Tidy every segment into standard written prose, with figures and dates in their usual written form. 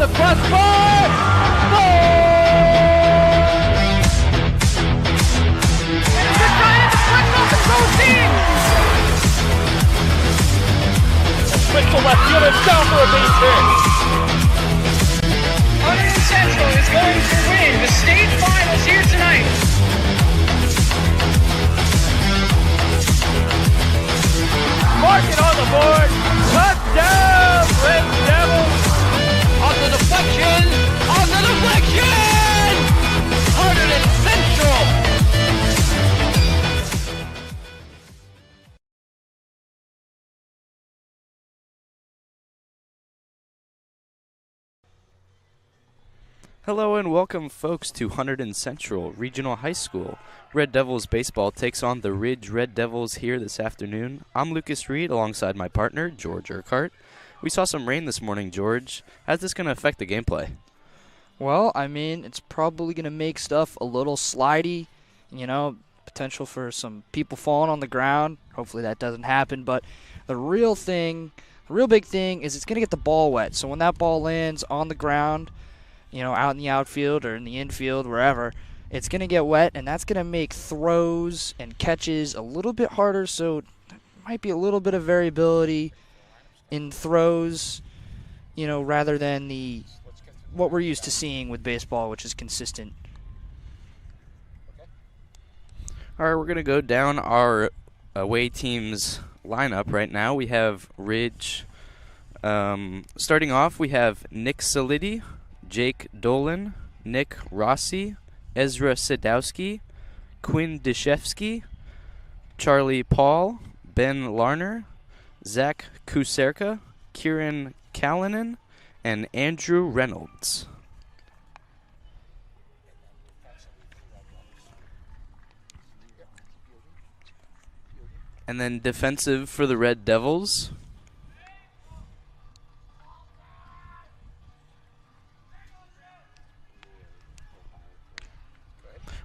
the crossbar. And it's a giant deflects off and goes in. Quick to left field, it's down for a base hit. Hunterdon Central is going to win the state finals here tonight. Mark it on the board. Touchdown, Red Devils. On the deflection. On the deflection. Hunterdon Central. Hello and welcome, folks, to Hunterdon Central Regional High School. Red Devils baseball takes on the Ridge Red Devils here this afternoon. I'm Lucas Reed alongside my partner, George Urquhart. We saw some rain this morning, George. How's this going to affect the gameplay? Well, I mean, it's probably going to make stuff a little slidey, you know, potential for some people falling on the ground. Hopefully that doesn't happen, but the real big thing is it's going to get the ball wet. So when that ball lands on the ground, you know, out in the outfield or in the infield, wherever, it's going to get wet, and that's going to make throws and catches a little bit harder, so there might be a little bit of variability in throws, you know, rather than what we're used to seeing with baseball, which is consistent. All right, we're going to go down our away team's lineup right now. We have Ridge. Starting off, we have Nick Solidi, Jake Dolan, Nick Rossi, Ezra Sadowski, Quinn Deshevsky, Charlie Paul, Ben Larner, Zach Kuserka, Kieran Callanan, and Andrew Reynolds. And then defensive for the Red Devils,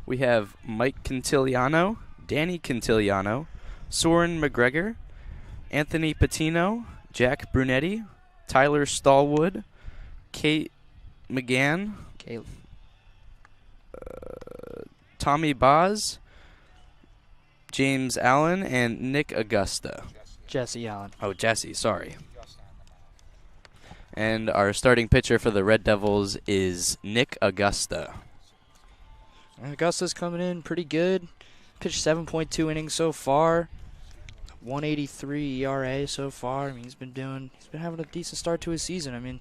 we have Mike Quintiliano, Danny Quintiliano, Soren McGregor, Anthony Patino, Jack Brunetti, Tyler Stallwood, Kate McGann, Tommy Boz, James Allen, and Nick Augusta. Jesse Allen. Oh, Jesse, sorry. And our starting pitcher for the Red Devils is Nick Augusta. Augusta's coming in pretty good. Pitched 7.2 innings so far. 183 ERA so far. I mean, he's been having a decent start to his season. I mean,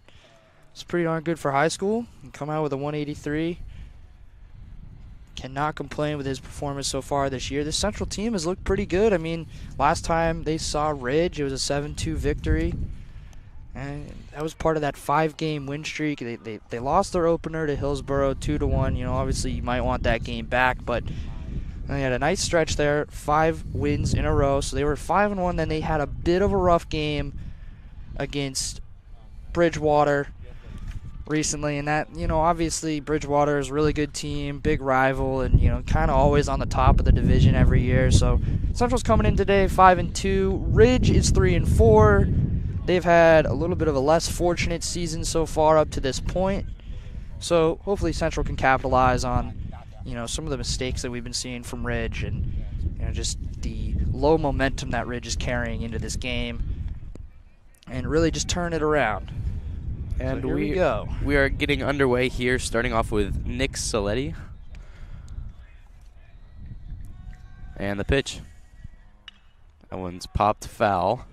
it's pretty darn good for high school. And come out with a 183. Cannot complain with his performance so far this year. This Central team has looked pretty good. I mean, last time they saw Ridge, it was a 7-2 victory. And that was part of that 5-game win streak. They lost their opener to Hillsborough 2-1. You know, obviously you might want that game back, but they had a nice stretch there, 5 wins in a row. So they were 5-1. Then they had a bit of a rough game against Bridgewater recently, and that, you know, obviously Bridgewater is a really good team, big rival, and, you know, kind of always on the top of the division every year. So Central's coming in today 5-2. Ridge is 3-4. They've had a little bit of a less fortunate season so far up to this point. So hopefully Central can capitalize on, you know, some of the mistakes that we've been seeing from Ridge and, you know, just the low momentum that Ridge is carrying into this game and really just turn it around. And so here we go. We are getting underway here, starting off with Nick Soletti. And the pitch. That one's popped foul.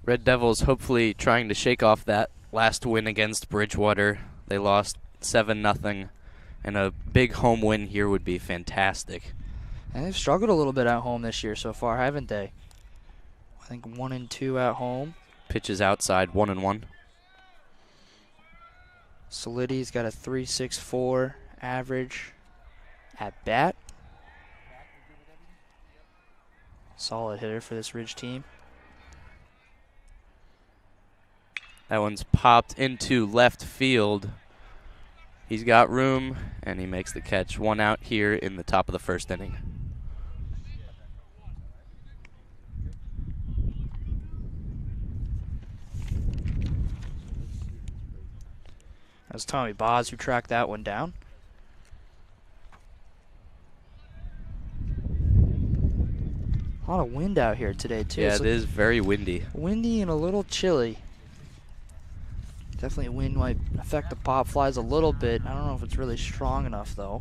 Red Devils hopefully trying to shake off that last win against Bridgewater. They lost 7-0, and a big home win here would be fantastic. And they've struggled a little bit at home this year so far, haven't they? I think 1-2 at home. Pitches outside, 1-1. Solidi's got a 3.64 average at bat. Solid hitter for this Ridge team. That one's popped into left field. He's got room, and he makes the catch. 1 out here in the top of the first inning. That's Tommy Boz who tracked that one down. A lot of wind out here today, too. Yeah, So it is very windy. windy and a little chilly. Definitely wind might affect the pop flies a little bit. I don't know if it's really strong enough, though.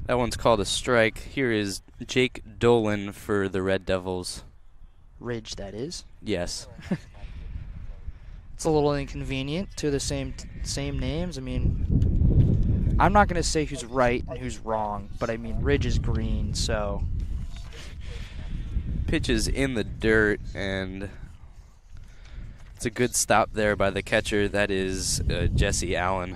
That one's called a strike. Here is Jake Dolan for the Red Devils. Ridge, that is. Yes. It's a little inconvenient. Two of the same names. I mean, I'm not going to say who's right and who's wrong, but I mean, Ridge is green, so. Pitch is in the dirt, and it's a good stop there by the catcher. That is Jesse Allen.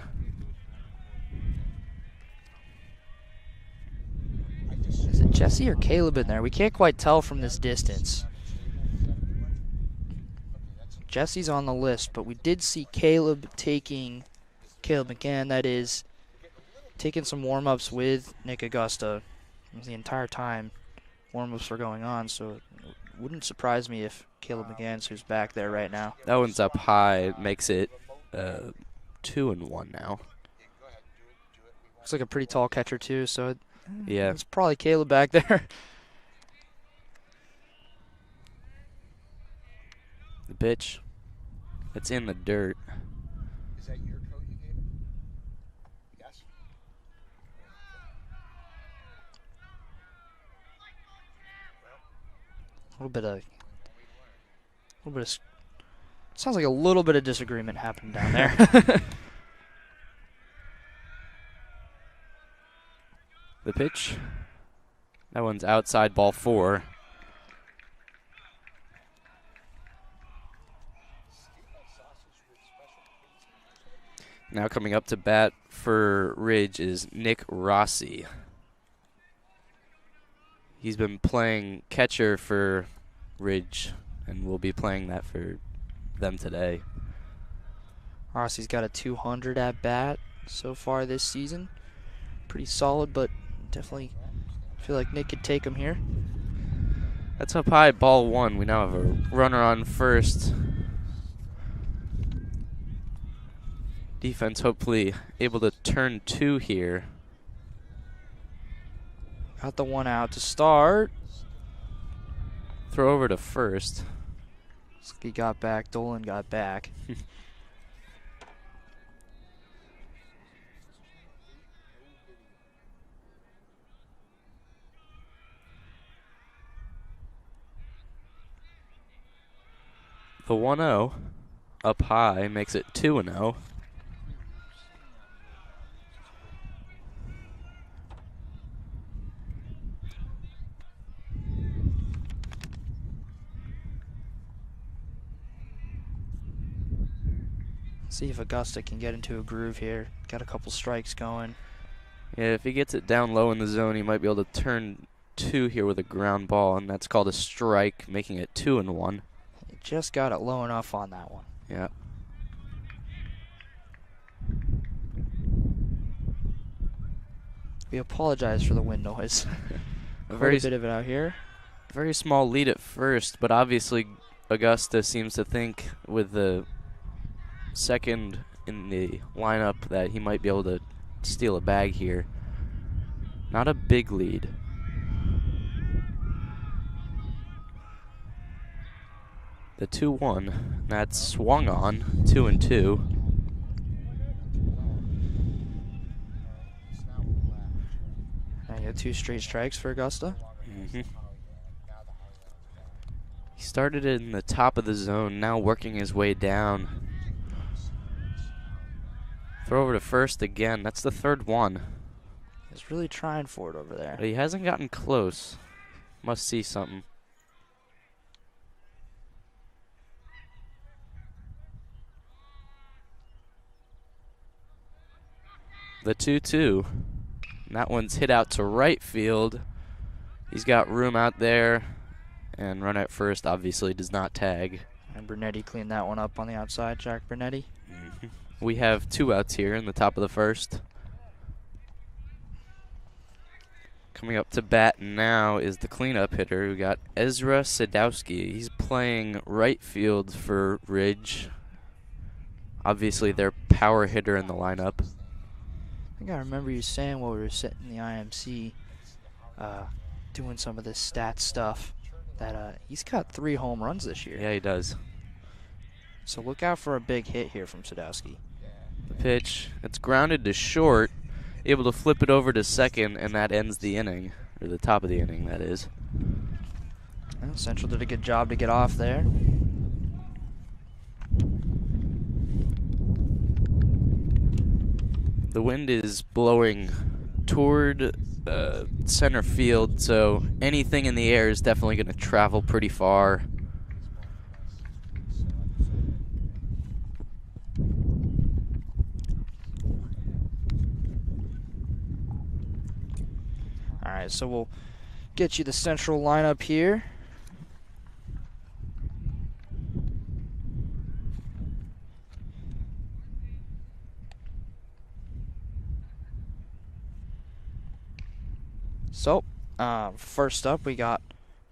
Is it Jesse or Caleb in there? We can't quite tell from this distance. Jesse's on the list, but we did see Caleb McCann, that is, taking some warm-ups with Nick Augusta the entire time warm-ups were going on, so it wouldn't surprise me if Caleb McCann's who's back there right now. That one's up high. It makes it 2-1 now. Looks like a pretty tall catcher, too, so yeah, it's probably Caleb back there. The pitch. It's in the dirt. Is that your coat you gave? Yes. Sounds like a little bit of disagreement happened down there. The pitch. That one's outside, ball 4. Now coming up to bat for Ridge is Nick Rossi. He's been playing catcher for Ridge and will be playing that for them today. Rossi's got a 200 at bat so far this season. Pretty solid, but definitely feel like Nick could take him here. That's up high, ball 1. We now have a runner on first. Defense hopefully able to turn 2 here. Got the one out to start. Throw over to first. He got back. Dolan got back. The 1-0 up high makes it 2-0. See if Augusta can get into a groove here. Got a couple strikes going. Yeah, if he gets it down low in the zone, he might be able to turn 2 here with a ground ball, and that's called a strike, making it 2-1. He just got it low enough on that one. Yeah. We apologize for the wind noise. A Quite a bit of it out here. Very small lead at first, but obviously Augusta seems to think with the second in the lineup that he might be able to steal a bag here. Not a big lead. The 2-1, that's swung on, 2-2. I got 2 straight strikes for Augusta. Mm-hmm. He started in the top of the zone, now working his way down. Throw over to first again. That's the 3rd one. He's really trying for it over there. But he hasn't gotten close. Must see something. The 2-2. And that one's hit out to right field. He's got room out there. And run at first obviously does not tag. And Brunetti cleaned that one up on the outside, Jack Brunetti. Mm-hmm. We have 2 outs here in the top of the 1st. Coming up to bat now is the cleanup hitter. We got Ezra Sadowski. He's playing right field for Ridge. obviously their power hitter in the lineup. I think I remember you saying while we were sitting in the IMC doing some of this stat stuff that he's got 3 home runs this year. Yeah, he does. So look out for a big hit here from Sadowski. The pitch, it's grounded to short, able to flip it over to second, and that ends the inning, or the top of the inning, that is. Well, Central did a good job to get off there. The wind is blowing toward center field, so anything in the air is definitely going to travel pretty far. All right, so we'll get you the Central lineup here. So, first up, we got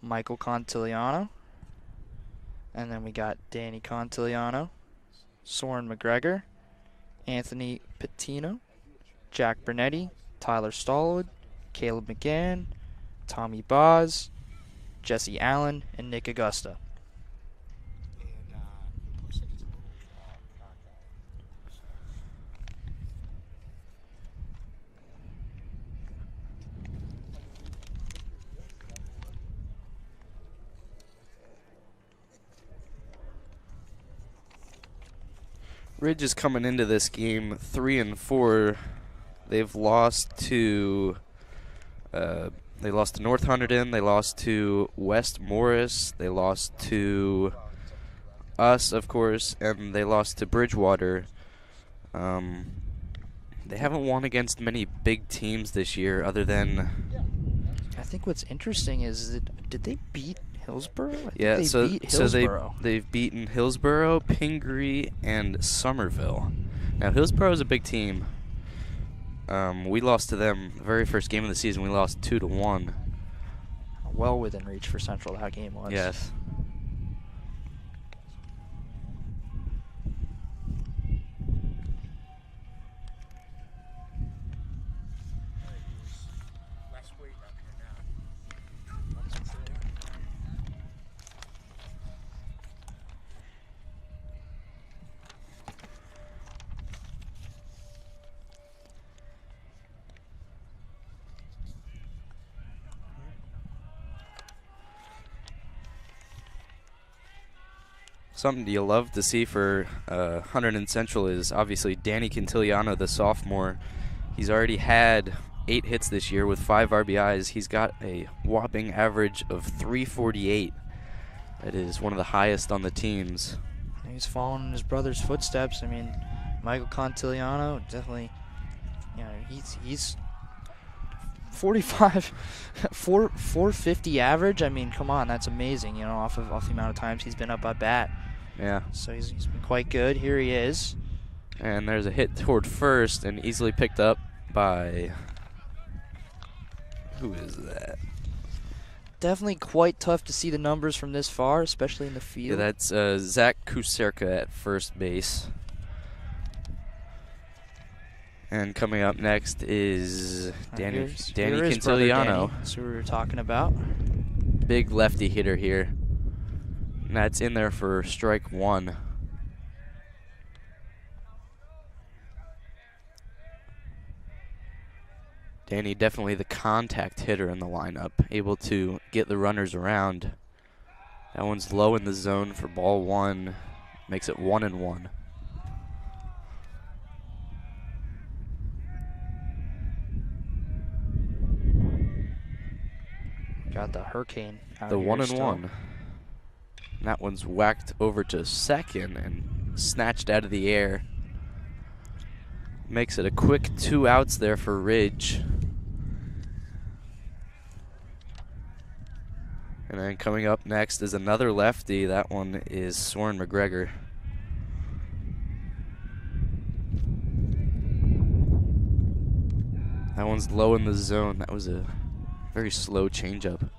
Michael Contigliano. And then we got Danny Contigliano, Soren McGregor, Anthony Patino, Jack Bernetti, Tyler Stallwood, Caleb McGann, Tommy Boz, Jesse Allen, and Nick Augusta. Ridge is coming into this game 3-4. They've lost to North Hunterdon. They lost to West Morris. They lost to us, of course, and they lost to Bridgewater. They haven't won against many big teams this year, other than. I think what's interesting is that did they beat Hillsborough? I think Yeah, they beat Hillsborough. they've beaten Hillsborough, Pingree, and Somerville. Now Hillsborough is a big team. We lost to them the very first game of the season. We lost 2-1. Well within reach for Central that game was. Yes. Less weight up here now. Something you love to see for Hunterdon Central is obviously Danny Contigliano, the sophomore. He's already had 8 hits this year with 5 RBIs. He's got a whopping average of .348. That is one of the highest on the teams. He's following in his brother's footsteps. I mean, Michael Contigliano definitely, you know, he's 45, 450 average. I mean, come on, that's amazing. You know, off the amount of times he's been up by bat. Yeah. So he's been quite good. Here he is. And there's a hit toward first and easily picked up by. Who is that? Definitely quite tough to see the numbers from this far, especially in the field. Yeah, that's Zach Kuserka at first base. And coming up next is Danny Here's brother Contigliano. Danny. That's who we were talking about. Big lefty hitter here. And that's in there for strike 1. Danny definitely the contact hitter in the lineup, able to get the runners around. That one's low in the zone for ball 1. Makes it 1-1. Got the hurricane out The here 1-1. still. And that one's whacked over to second and snatched out of the air. Makes it a quick 2 outs there for Ridge. And then coming up next is another lefty. That one is Soren McGregor. That one's low in the zone. That was a very slow changeup.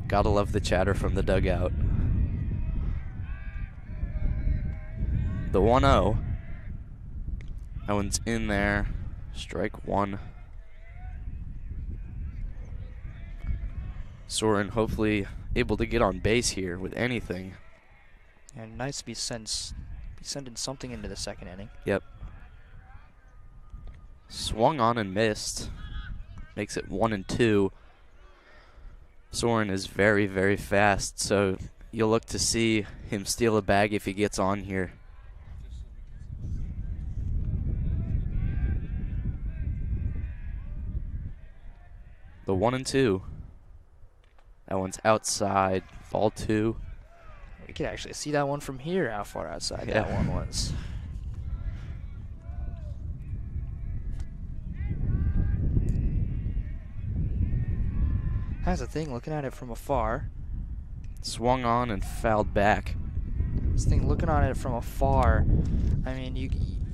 Gotta love the chatter from the dugout. the 1-0. That one's in there. Strike one. Soren hopefully able to get on base here with anything. And nice to be sending something into the second inning. Yep. Swung on and missed. Makes it 1-2. Soren is very, very fast, so you'll look to see him steal a bag if he gets on here. The 1-2. That one's outside. Ball 2. We could actually see that one from here, how far outside Yeah. that one was. That's the thing, looking at it from afar. Swung on and fouled back. This thing, looking at it from afar, I mean,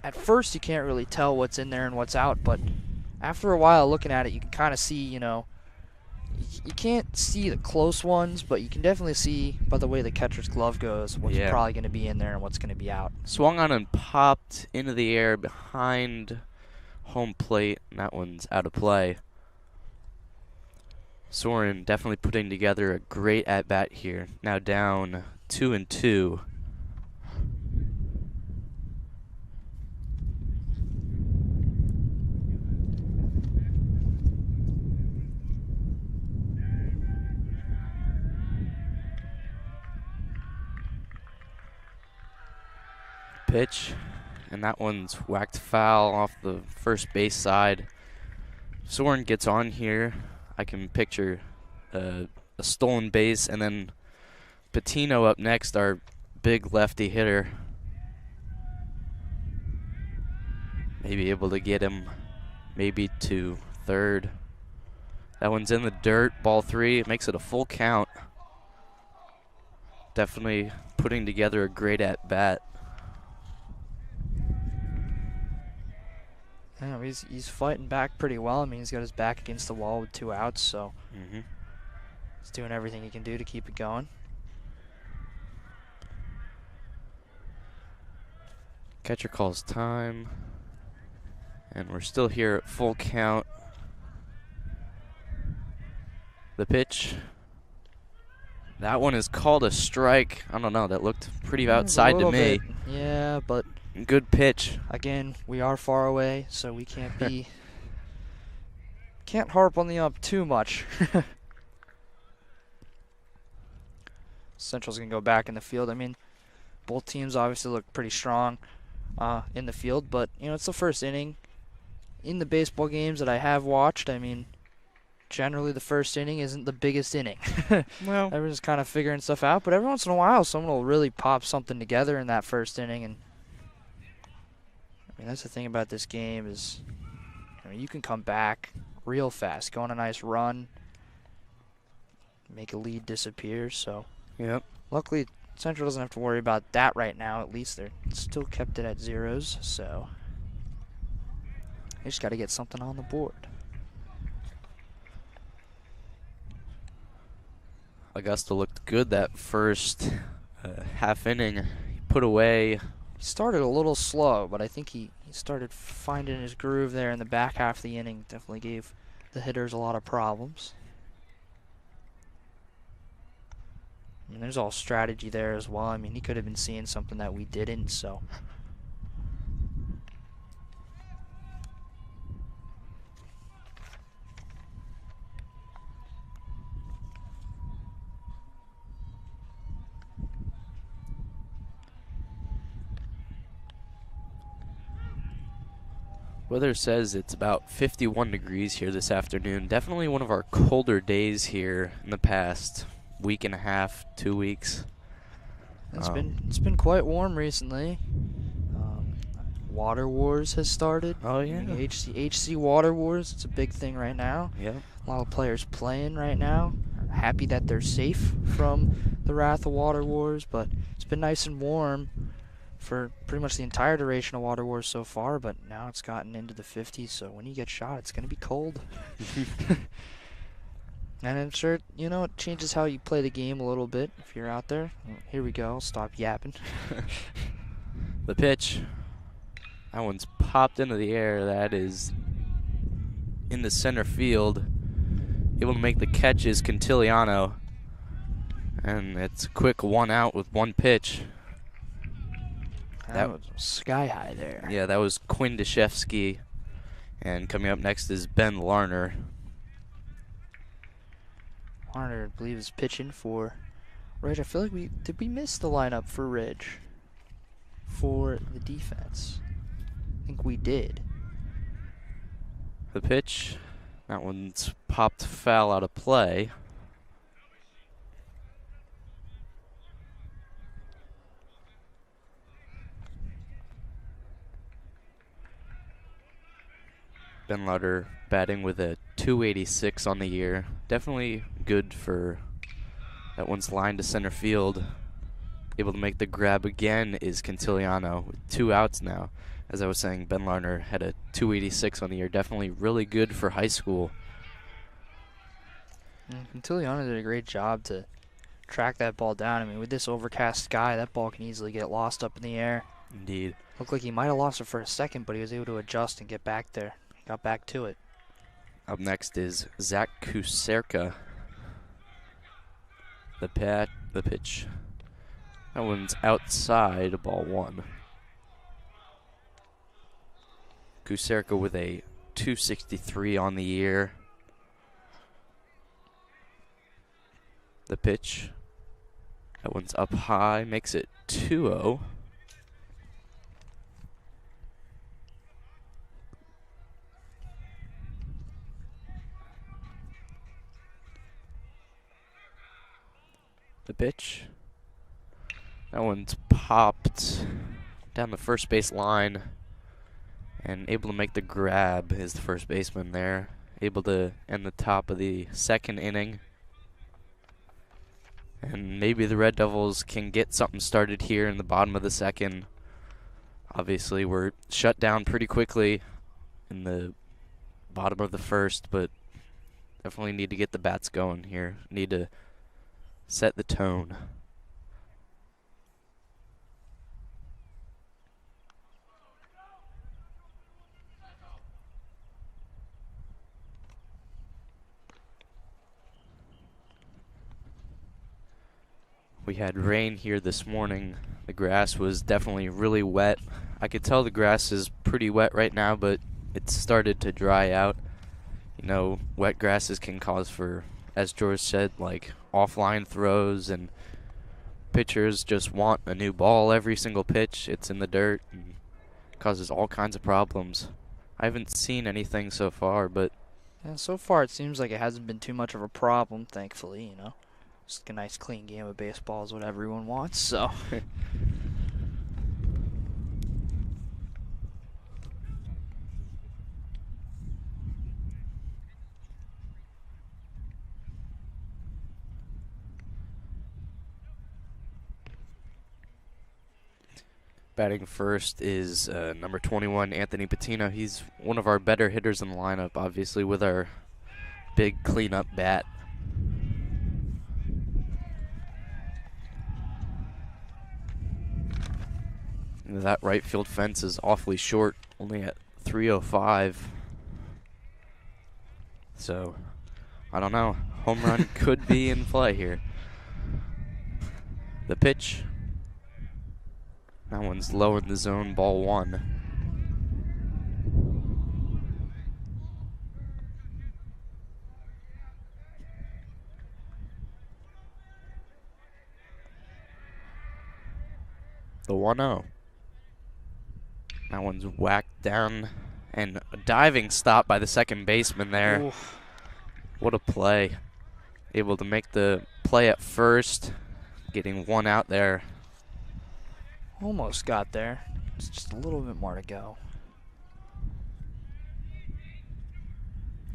at first you can't really tell what's in there and what's out, but after a while looking at it, you can kind of see, you know, you can't see the close ones, but you can definitely see by the way the catcher's glove goes what's probably going to be in there and what's going to be out. Swung on and popped into the air behind home plate, and that one's out of play. Soren definitely putting together a great at-bat here. Now down 2-2. Pitch, and that one's whacked foul off the first base side. Soren gets on here. I can picture a stolen base, and then Patino up next, our big lefty hitter. Maybe able to get him maybe to third. That one's in the dirt. Ball 3. It makes it a full count. Definitely putting together a great at-bat. Yeah, he's fighting back pretty well. I mean, he's got his back against the wall with 2 outs, so he's doing everything he can do to keep it going. Catcher calls time, and we're still here at full count. The pitch. That one is called a strike. I don't know. That looked pretty outside to me. Bit. Yeah, but good pitch. Again, we are far away, so we can't harp on the ump too much. Central's gonna go back in the field. I mean, both teams obviously look pretty strong in the field, but you know, it's the first inning. In the baseball games that I have watched, I mean, generally the first inning isn't the biggest inning. Well, everyone's kind of figuring stuff out, but every once in a while someone will really pop something together in that first inning. And I mean, that's the thing about this game is, I mean, you can come back real fast, go on a nice run, make a lead disappear. So yep. Luckily Central doesn't have to worry about that right now. At least they're still kept it at zeros, so they just got to get something on the board. Augusta looked good that first half inning. He put away. He started a little slow, but I think he started finding his groove there in the back half of the inning. Definitely gave the hitters a lot of problems. I mean, there's all strategy there as well. I mean, he could have been seeing something that we didn't, so. Weather says it's about 51 degrees here this afternoon. Definitely one of our colder days here in the past week and a half, 2 weeks. It's been quite warm recently. Water Wars has started. Oh yeah. I mean, HC Water Wars. It's a big thing right now. Yep. A lot of players playing right now. Happy that they're safe from the wrath of Water Wars, but it's been nice and warm for pretty much the entire duration of Water Wars so far, but now it's gotten into the 50s, so when you get shot, it's going to be cold. And I'm sure, you know, it changes how you play the game a little bit if you're out there. Here we go, I'll stop yapping. The pitch. That one's popped into the air. That is in the center field. Able to make the catch is Cantiliano. And it's a quick 1 out with 1 pitch. That was sky high there. Yeah, that was Quinn Deshevsky. And coming up next is Ben Larner. Larner, I believe, is pitching for Ridge. I feel like we miss the lineup for Ridge for the defense? I think we did. The pitch. That one's popped foul out of play. Ben Lauder batting with a 286 on the year. Definitely good for that one's line to center field. Able to make the grab again is Cantiliano with 2 outs now. As I was saying, Ben Larner had a 286 on the year. Definitely really good for high school. Cantiliano did a great job to track that ball down. I mean, with this overcast sky, that ball can easily get lost up in the air. Indeed. Looked like he might have lost it for a second, but he was able to adjust and get back there. Got back to it. Up next is Zach Kuserka. The pitch. That one's outside, ball 1. Kuserka with a 263 on the year. The pitch. That one's up high, makes it 2-0. The pitch. That one's popped down the first base line. And able to make the grab is the first baseman there. Able to end the top of the 2nd inning. And maybe the Red Devils can get something started here in the bottom of the 2nd. Obviously, we're shut down pretty quickly in the bottom of the 1st, but definitely need to get the bats going here. Need to set the tone. We had rain here this morning. The grass was definitely really wet. I could tell the grass is pretty wet right now, but it's started to dry out. You know, wet grasses can cause for, as George said, like offline throws, and pitchers just want a new ball every single pitch. It's in the dirt and causes all kinds of problems. I haven't seen anything so far, but yeah, so far it seems like it hasn't been too much of a problem, thankfully, you know. Just a nice clean game of baseball is what everyone wants, so. batting first is number 21, Anthony Patino. He's one of our better hitters in the lineup, obviously, with our big cleanup bat. That right field fence is awfully short, only at 305. So, I don't know. Home run could be in play here. The pitch. That one's low in the zone, ball 1. The 1-0. That one's whacked down, and a diving stop by the second baseman there. Oof. What a play. Able to make the play at first, getting 1 out there. Almost got there. It's just a little bit more to go.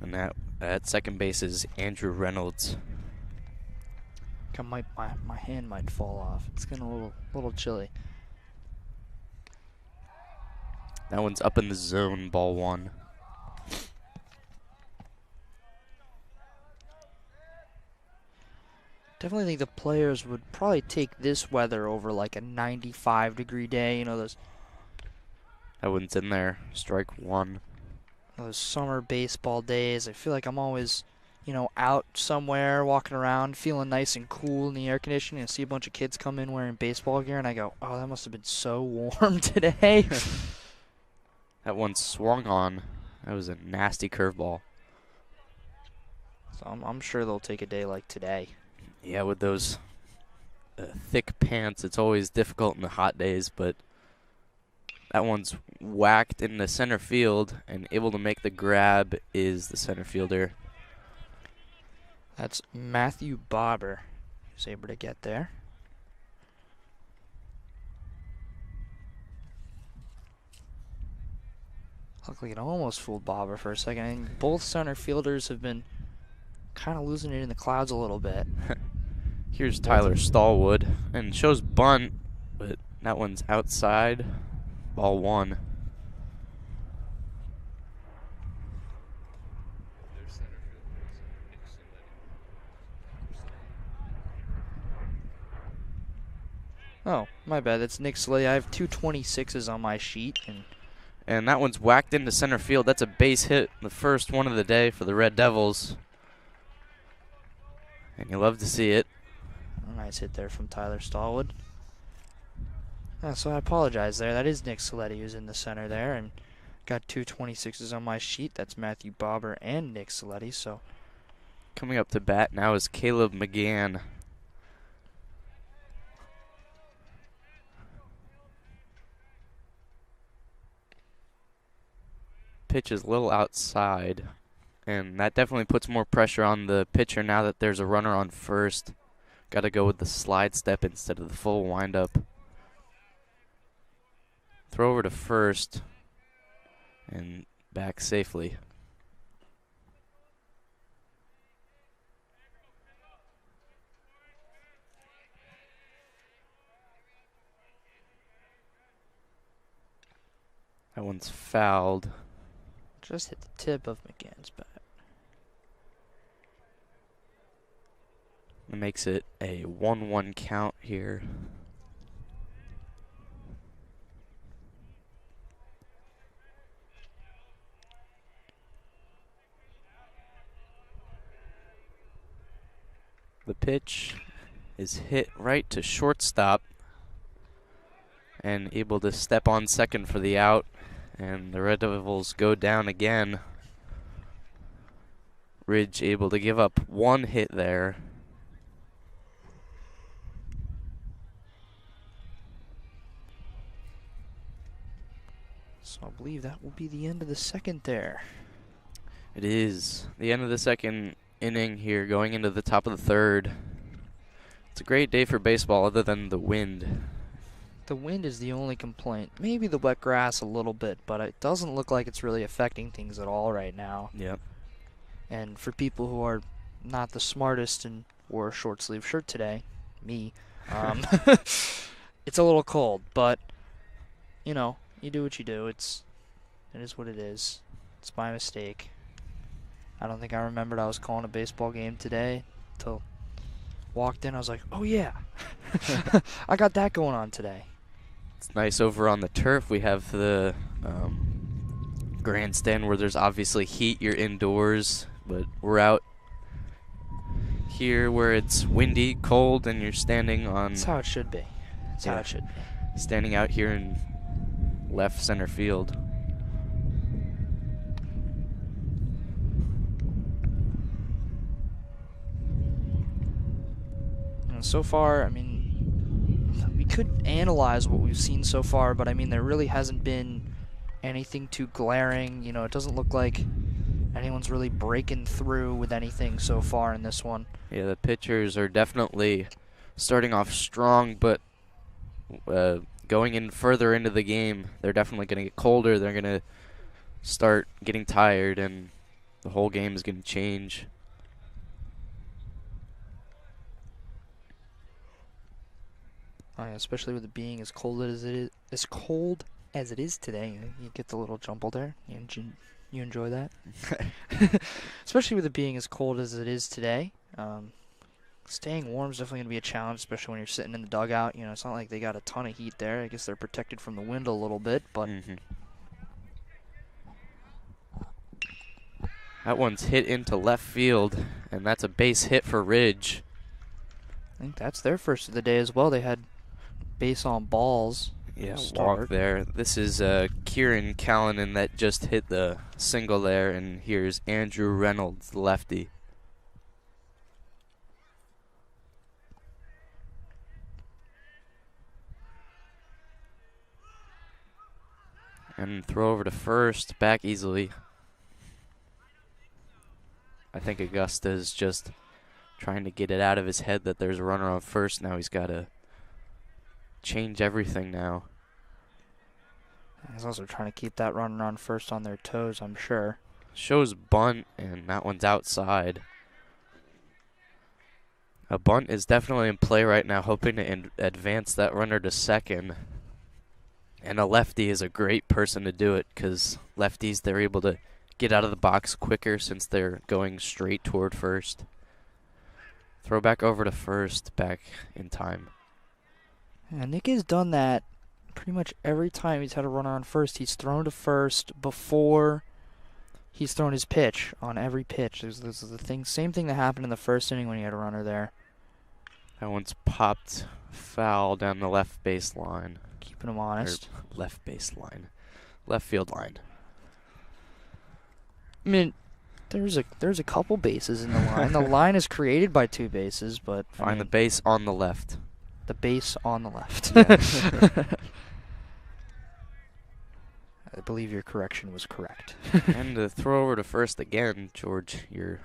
And that at second base is Andrew Reynolds. My hand might fall off. It's getting a little chilly. That one's up in the zone, ball 1. Definitely think the players would probably take this weather over like a 95-degree day. You know, those That one's in there. Strike one. Those summer baseball days, I feel like I'm always, out somewhere, walking around, feeling nice and cool in the air conditioning, and see a bunch of kids come in wearing baseball gear, and I go, oh, that must have been so warm today. That one swung on. That was a nasty curveball. So I'm sure they'll take a day like today. Yeah, with those thick pants, it's always difficult in the hot days, but that one's whacked into center field, and able to make the grab is the center fielder. That's Matthew Bobber, who's able to get there. Looked like it almost fooled Bobber for a second. And both center fielders have been kind of losing it in the clouds a little bit. Here's Tyler Stallwood, and shows bunt, but that one's outside. Ball one. Oh, my bad. That's Nick Slay. I have 226s on my sheet. And that one's whacked into center field. That's a base hit, the first one of the day for the Red Devils. And you love to see it. A nice hit there from Tyler Stallwood. So I apologize there. That is Nick Saletti who's in the center there. And got 226s on my sheet. That's Matthew Bobber and Nick Saletti. So coming up to bat now is Caleb McGann. Pitch is a little outside, and that definitely puts more pressure on the pitcher now that there's a runner on first. Got to go with the slide step instead of the full windup. Throw over to first and back safely. That one's fouled. Just hit the tip of McGann's bat. That makes it a 1-1 count here. The pitch is hit right to shortstop and able to step on second for the out. And the Red Devils go down again. Ridge able to give up one hit there. So I believe that will be the end of the second there. It is the end of the second inning here, going into the top of the third. It's a great day for baseball other than the wind. The wind is the only complaint. Maybe the wet grass a little bit, but it doesn't look like it's really affecting things at all right now. Yep. And for people who are not the smartest and wore a short sleeve shirt today, me, it's a little cold, but you do what you do. It is what it is. It's my mistake. I don't think I remembered I was calling a baseball game today until walked in. I was like, oh yeah, I got that going on today. It's nice over on the turf. We have the grandstand where there's obviously heat. You're indoors, but we're out here where it's windy, cold, and you're standing on. That's how it should be. That's how it should be. Standing out here in left center field. And so far, I mean, we could analyze what we've seen so far, but I mean, there really hasn't been anything too glaring. It doesn't look like anyone's really breaking through with anything so far in this one. Yeah, the pitchers are definitely starting off strong, but going in further into the game, they're definitely going to get colder. They're going to start getting tired, and the whole game is going to change. Oh, yeah, especially with it being as cold as it is today. You get the little jumble there. You enjoy that? Especially with it being as cold as it is today. Staying warm is definitely going to be a challenge, especially when you're sitting in the dugout. It's not like they got a ton of heat there. I guess they're protected from the wind a little bit, but That one's hit into left field, and that's a base hit for Ridge. I think that's their first of the day as well. They had base on balls. Yeah, Start. walk there. This is Kieran Callanan that just hit the single there, and here's Andrew Reynolds, the lefty. And throw over to first, back easily. I think Augusta's just trying to get it out of his head that there's a runner on first. Now he's got to change everything now. He's also trying to keep that runner on first on their toes, I'm sure. Shows bunt, and that one's outside. A bunt is definitely in play right now, hoping to advance that runner to second. And a lefty is a great person to do it, because lefties, they're able to get out of the box quicker since they're going straight toward first. Throw back over to first, back in time. Yeah, Nick has done that pretty much every time he's had a runner on first. He's thrown to first before he's thrown his pitch on every pitch. This is the thing, same thing that happened in the first inning when he had a runner there. That one's popped foul down the left base line. Keeping him honest. Or left base line. Left field line. I mean, there's a couple bases in the line. The line is created by two bases, but Find the base on the left. The base on the left. Yeah. I believe your correction was correct. And to throw over to first again, George, your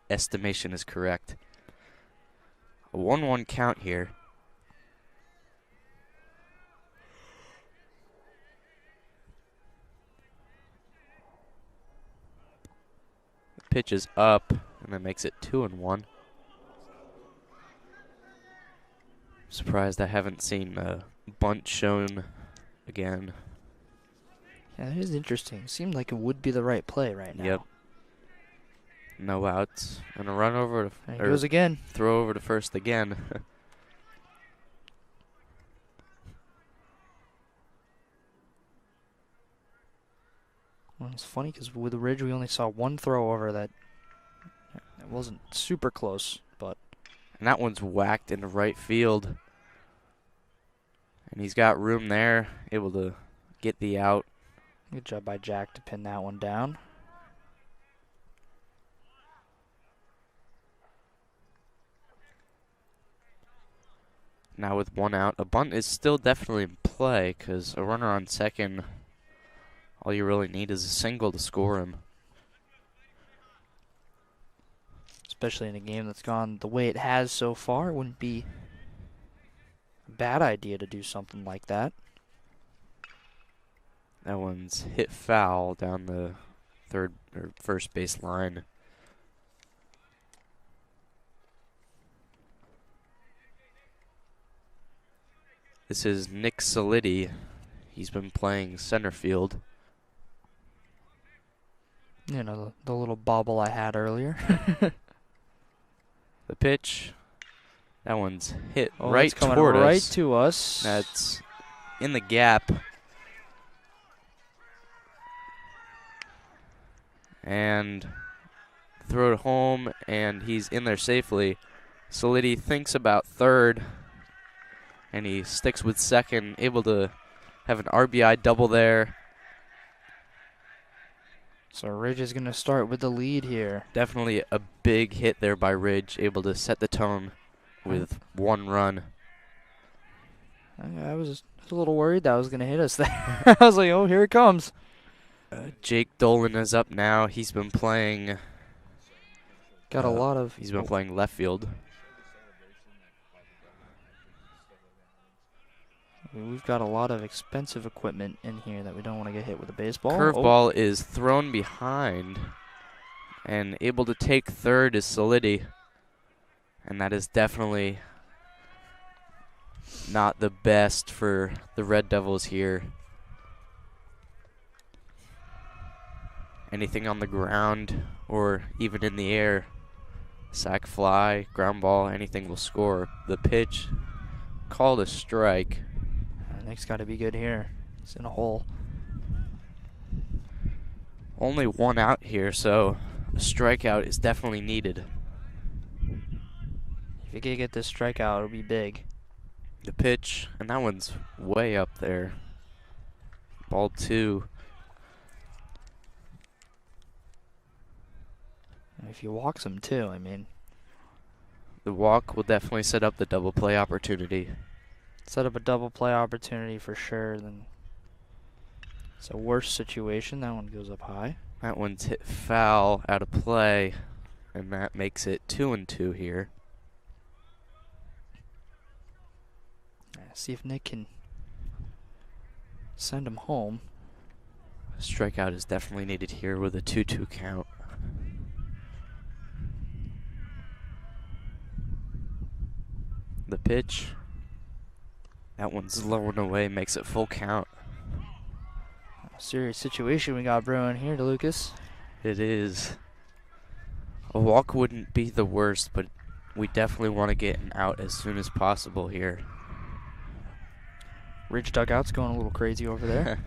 estimation is correct. A 1-1 count here. The pitch is up, and that makes it 2-1. Surprised I haven't seen a bunt shown again. Yeah, that is interesting. Seemed like it would be the right play right now. Yep. No outs. And a run over to There he goes again. Throw over to first again. Well, it's funny because with the Ridge we only saw one throw over that. It wasn't super close, but. And that one's whacked into right field. And he's got room there, able to get the out. Good job by Jack to pin that one down. Now with one out, a bunt is still definitely in play because a runner on second, all you really need is a single to score him. Especially in a game that's gone the way it has so far, it wouldn't be a bad idea to do something like that. That one's hit foul down the first base line. This is Nick Solidi. He's been playing center field. You know, the little bobble I had earlier. The pitch. That one's hit Oh, right it's coming toward right us. to us. That's in the gap. And throw it home, and he's in there safely. Solidi thinks about third, and he sticks with second, able to have an RBI double there. So Ridge is going to start with the lead here. Definitely a big hit there by Ridge, able to set the tone with one run. I was a little worried that was going to hit us there. I was like, oh, here it comes. Jake Dolan is up now. He's been playing. Got a lot of. He's been playing left field. We've got a lot of expensive equipment in here that we don't want to get hit with a baseball. Curveball is thrown behind, and able to take third is Solidi. And that is definitely not the best for the Red Devils here. Anything on the ground or even in the air, sac fly, ground ball, anything will score. The pitch called a strike. Nick's got to be good here. He's in a hole. Only one out here, so A strikeout is definitely needed. If you can get this strikeout, it'll be big. The pitch, and that one's way up there. Ball 2. And if you walk some too, I mean, The walk will definitely set up the double play opportunity. set up a double play opportunity for sure. Then it's a worse situation. That one goes up high. That one's hit foul out of play, and that makes it 2-2 here. See if Nick can send him home. A strikeout is definitely needed here with a 2-2 count. The pitch. That one's low and away, makes it full count. Serious situation we got brewing here, DeLucas. It is. A walk wouldn't be the worst, but we definitely want to get an out as soon as possible here. Ridge dugout's going a little crazy over there.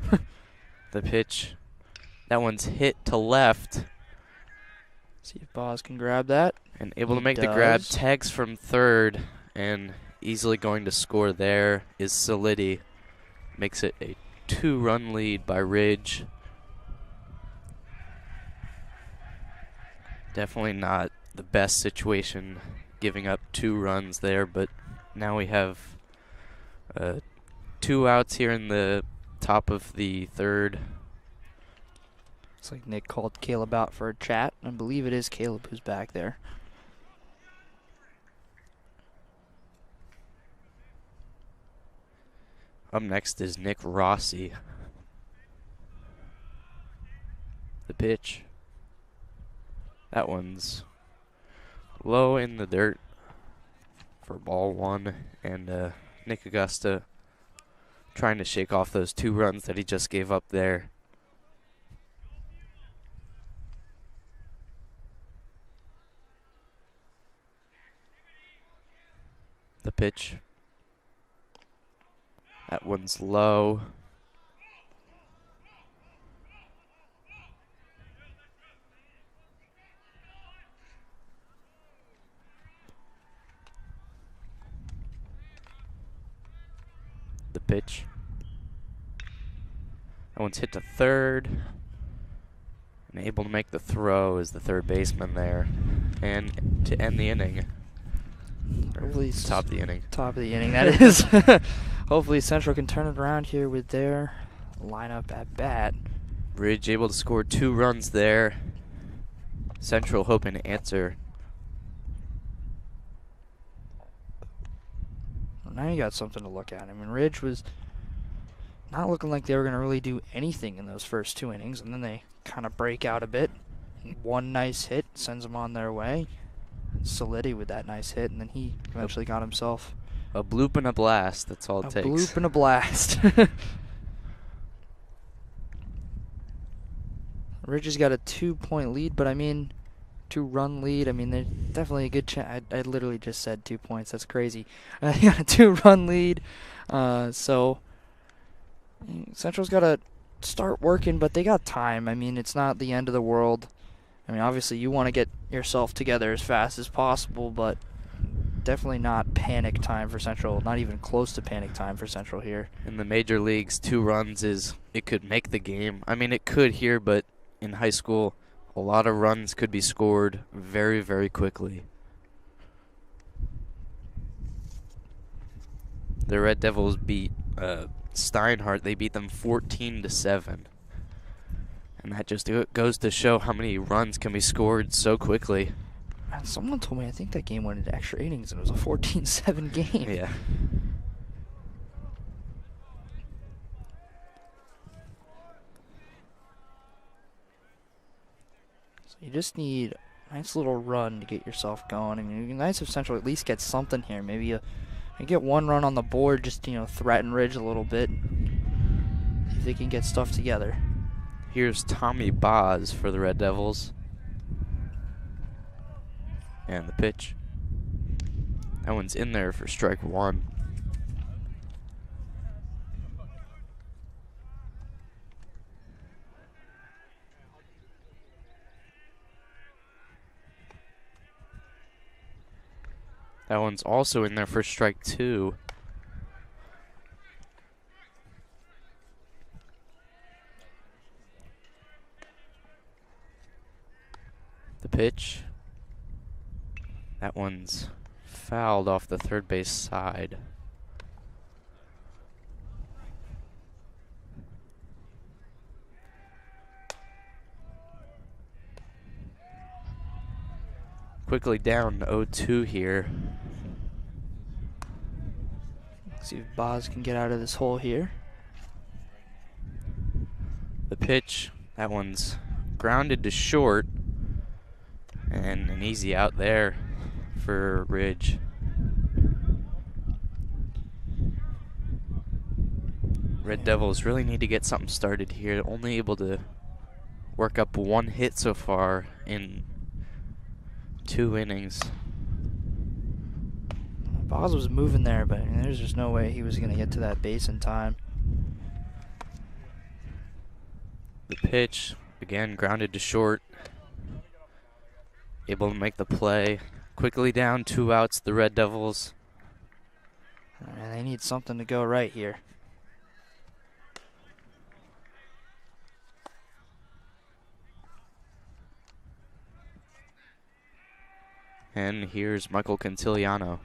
The pitch. That one's hit to left. See if Boz can grab that. And able to He make the grab. does. Tags from third. And easily going to score there is Solidi. Makes it a 2-run lead by Ridge. Definitely not the best situation giving up 2 runs there, but now we have 2 outs here in the top of the third. Looks like Nick called Caleb out for a chat. I believe it is Caleb who's back there. Up next is Nick Rossi. The pitch. That one's low in the dirt for ball 1, and Nick Augusta trying to shake off those 2 runs that he just gave up there. The pitch. That one's low. The pitch. That one's hit to third. And able to make the throw is the third baseman there. And to end the inning. Hopefully Top of the inning. Top of the inning, that is. Hopefully Central can turn it around here with their lineup at bat. Ridge able to score 2 runs there. Central hoping to answer. Well, now you got something to look at. I mean, Ridge was not looking like they were going to really do anything in those first 2 innings, and then they kind of break out a bit. One nice hit sends them on their way. Solidi with that nice hit, and then he eventually got himself A bloop and a blast, that's all it takes. a bloop and a blast. Ridge has got a 2-point lead, but I mean, 2-run lead. I mean, there's definitely a good chance. I literally just said 2 points. That's crazy. They got a 2-run lead. So Central's got to start working, but they got time. I mean, it's not the end of the world. I mean, obviously, you want to get yourself together as fast as possible, but definitely not panic time for Central. Not even close to panic time for Central here. In the major leagues, 2 runs it could make the game. I mean, it could here, but in high school, a lot of runs could be scored very, very quickly. The Red Devils beat Steinhardt. They beat them 14-7. And that just goes to show how many runs can be scored so quickly. And someone told me I think that game went into extra innings and it was a 14-7 game. Yeah. So you just need a nice little run to get yourself going. I mean, it'd be nice if Central at least gets something here. Maybe you get 1 run on the board, just, threaten Ridge a little bit. See if they can get stuff together. Here's Tommy Boz for the Red Devils. And the pitch. That one's in there for strike 1. That one's also in there for strike 2. The pitch. That one's fouled off the third base side. Quickly down 0-2 here. See if Boz can get out of this hole here. The pitch, that one's grounded to short. And an easy out there for Ridge. Red Devils really need to get something started here. Only able to work up 1 hit so far in 2 innings. Boz was moving there, but there's just no way he was going to get to that base in time. The pitch, again, grounded to short. Able to make the play. Quickly down 2 outs, the Red Devils. And they need something to go right here. And here's Michael Cantiliano.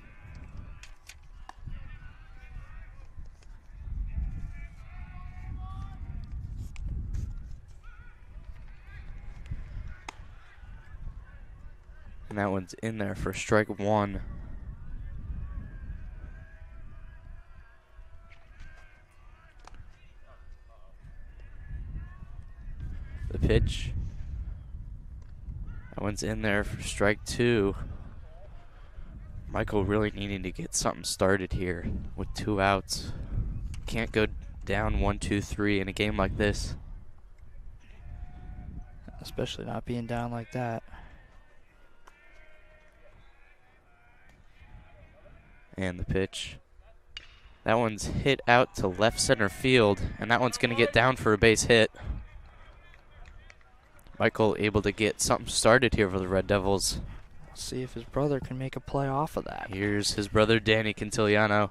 And that one's in there for strike 1. The pitch. That one's in there for strike 2. Michael really needing to get something started here with 2 outs. Can't go down 1-2-3 in a game like this. Especially not being down like that. And the pitch. That one's hit out to left center field, and that one's going to get down for a base hit. Michael able to get something started here for the Red Devils. See if his brother can make a play off of that. Here's his brother Danny Cantiliano.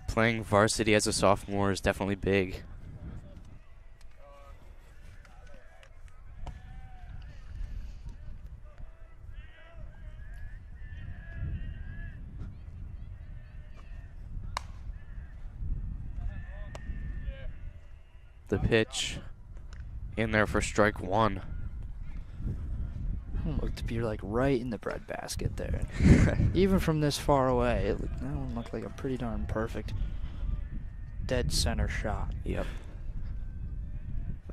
Playing varsity as a sophomore is definitely big. The pitch in there for strike 1. Looked to be like right in the breadbasket there. Even from this far away, that one looked like a pretty darn perfect dead center shot. Yep.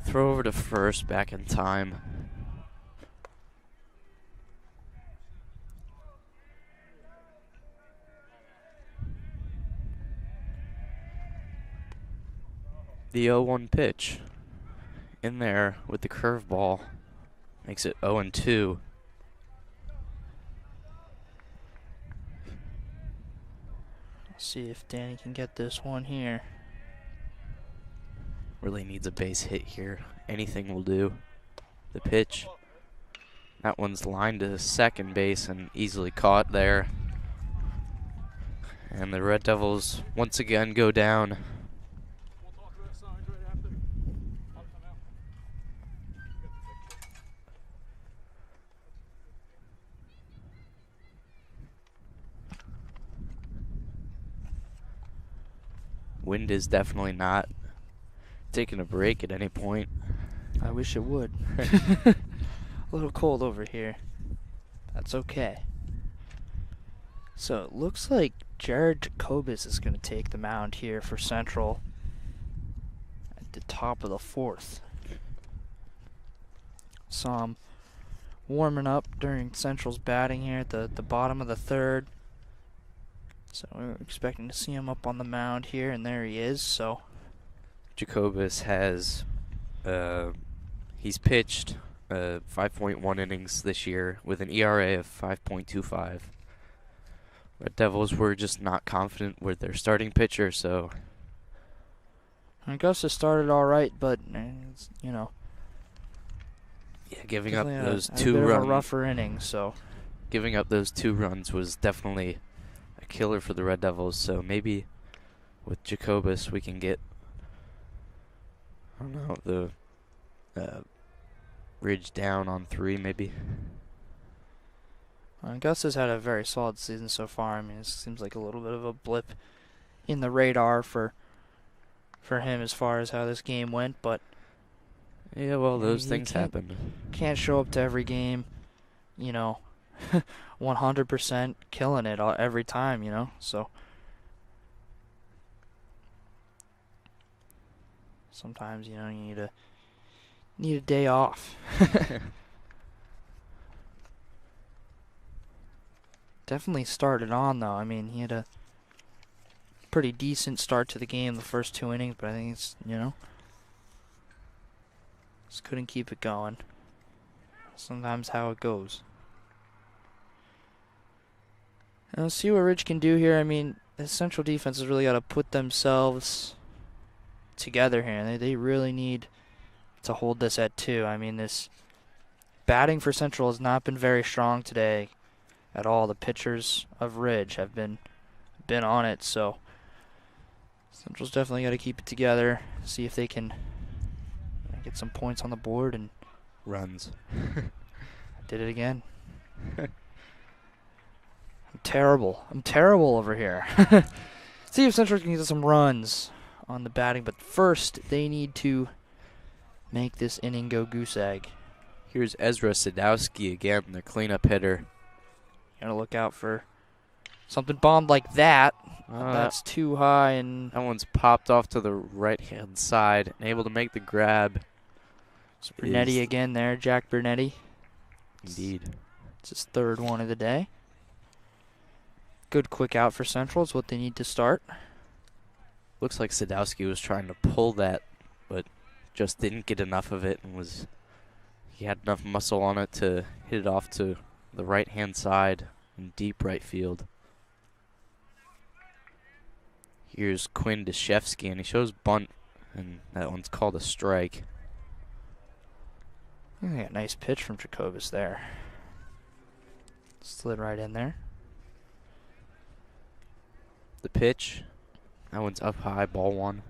Throw over to first, back in time. The 0-1 pitch in there with the curveball makes it 0-2. See if Danny can get this one here. Really needs a base hit here. Anything will do. The pitch. That one's lined to second base and easily caught there. And the Red Devils once again go down. Wind is definitely not taking a break at any point. I wish it would. A little cold over here. That's okay. So it looks like Jared Jacobus is going to take the mound here for Central at the top of the 4th. Saw him warming up during Central's batting here at the bottom of the 3rd. So we're expecting to see him up on the mound here, and there he is. So Jacobus has he's pitched 5.1 innings this year with an ERA of 5.25. Red Devils were just not confident with their starting pitcher, so Augusta started all right, but yeah, giving up definitely those a 2 bit of a runs. rougher inning. So giving up those 2 runs was definitely a killer for the Red Devils. So maybe with Jacobus we can get, I don't know, the Ridge down on 3 maybe. Gus has had a very solid season so far. I mean, it seems like a little bit of a blip in the radar for him as far as how this game went, but Yeah, well, Yeah, those you things can't- happen. can't show up to every game, 100% killing it every time, So sometimes, you need a day off. Definitely started on, though. I mean, he had a pretty decent start to the game the first 2 innings, but I think it's, just couldn't keep it going. Sometimes how it goes. And let's see what Ridge can do here. I mean, the Central defense has really got to put themselves together here. They really need to hold this at 2. I mean, this batting for Central has not been very strong today at all. The pitchers of Ridge have been on it, so Central's definitely got to keep it together, see if they can get some points on the board, and Runs. did it again. I'm terrible over here. See if Central can get some runs on the batting, but first they need to make this inning go goose egg. Here's Ezra Sadowski again, the cleanup hitter. Gotta look out for something bombed like that. That's too high, and That one's popped off to the right-hand side and able to make the grab. Bernetti is- again there, Jack Bernetti. Indeed. It's his 3rd one of the day. Good quick out for Central is what they need to start. Looks like Sadowski was trying to pull that, but just didn't get enough of it, and he had enough muscle on it to hit it off to the right-hand side in deep right field. Here's Quinn Deshevsky, and he shows bunt, and that one's called a strike. Yeah, nice pitch from Jacobus there. Slid right in there. The pitch, that one's up high, ball 1.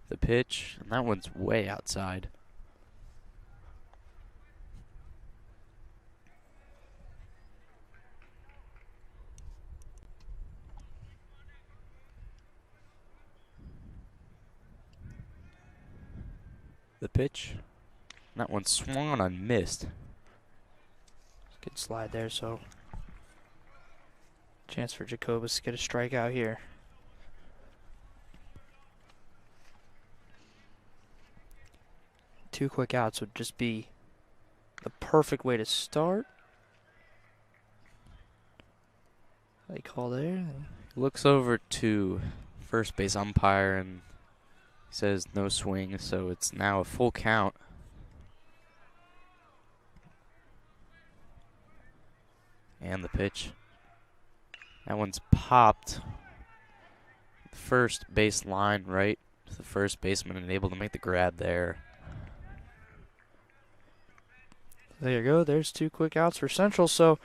The pitch, and that one's way outside. The pitch, and that one swung on and missed. Good slide there, so chance for Jacobus to get a strikeout here. Two quick outs would just be the perfect way to start. They call there. Looks over to first base umpire and says no swing, so it's now a full count. And the pitch. That one's popped. First base line right to the first baseman and able to make the grab there. There you go. There's two quick outs for Central, so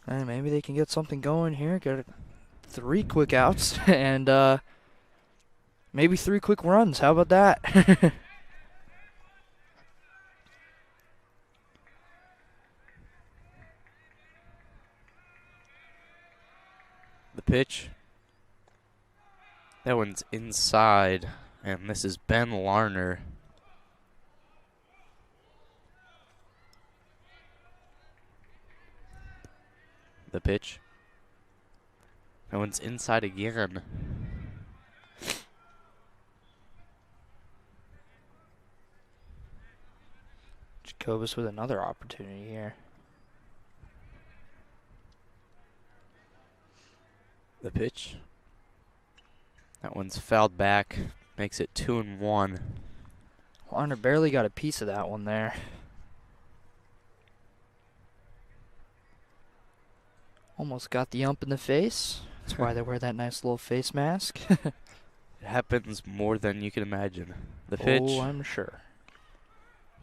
maybe they can get something going here. Get 3 quick outs and maybe 3 quick runs. How about that? The pitch. That one's inside, and this is Ben Larner. The pitch. That one's inside again. Jacobus with another opportunity here. The pitch. That one's fouled back. Makes it 2-1. Larner barely got a piece of that one there. Almost got the ump in the face. That's why they wear that nice little face mask. It happens more than you can imagine. The pitch. Oh, I'm sure.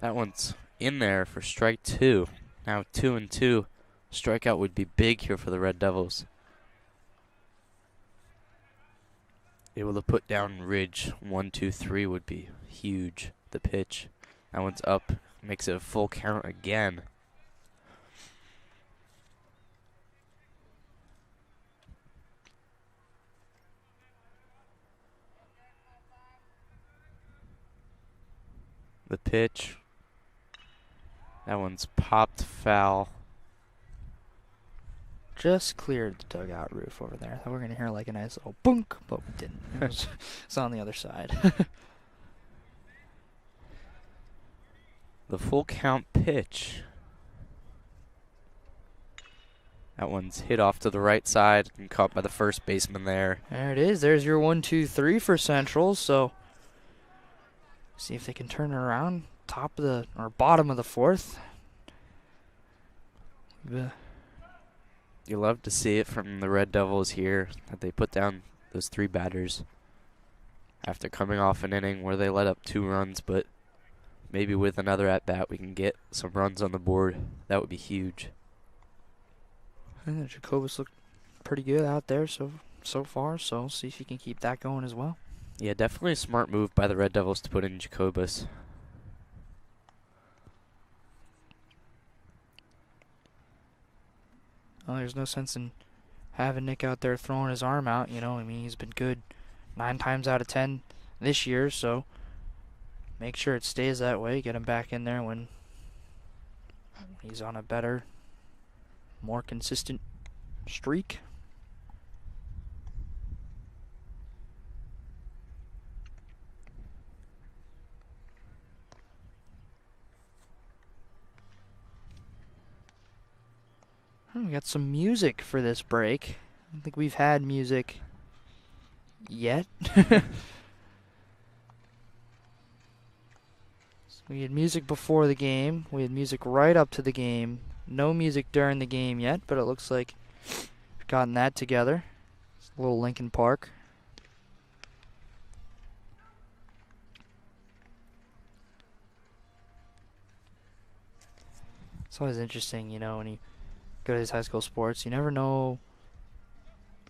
That one's in there for strike 2. Now 2-2. Strikeout would be big here for the Red Devils. Able to put down Ridge 1-2-3 would be huge. The pitch. That one's up. Makes it a full count again. The pitch. That one's popped foul. Just cleared the dugout roof over there. I thought we were going to hear like a nice little boonk, but we didn't. It's on the other side. The full count pitch. That one's hit off to the right side and caught by the first baseman there. There it is. There's your 1-2-3 for Central. So see if they can turn it around. Top of the or bottom of the 4th. You love to see it from the Red Devils here, that they put down those 3 batters after coming off an inning where they let up 2 runs, but maybe with another at-bat we can get some runs on the board. That would be huge. And Jacobus looked pretty good out there so far, so see if he can keep that going as well. Yeah, definitely a smart move by the Red Devils to put in Jacobus. Well, there's no sense in having Nick out there throwing his arm out. You know, I mean, he's been good 9 times out of 10 this year, so make sure it stays that way. Get him back in there when he's on a better, more consistent streak. We got some music for this break. I don't think we've had music yet. We had music before the game. We had music right up to the game. No music during the game yet, but it looks like we've gotten that together. It's a little Linkin Park. It's always interesting, you know, when you go to these high school sports, you never know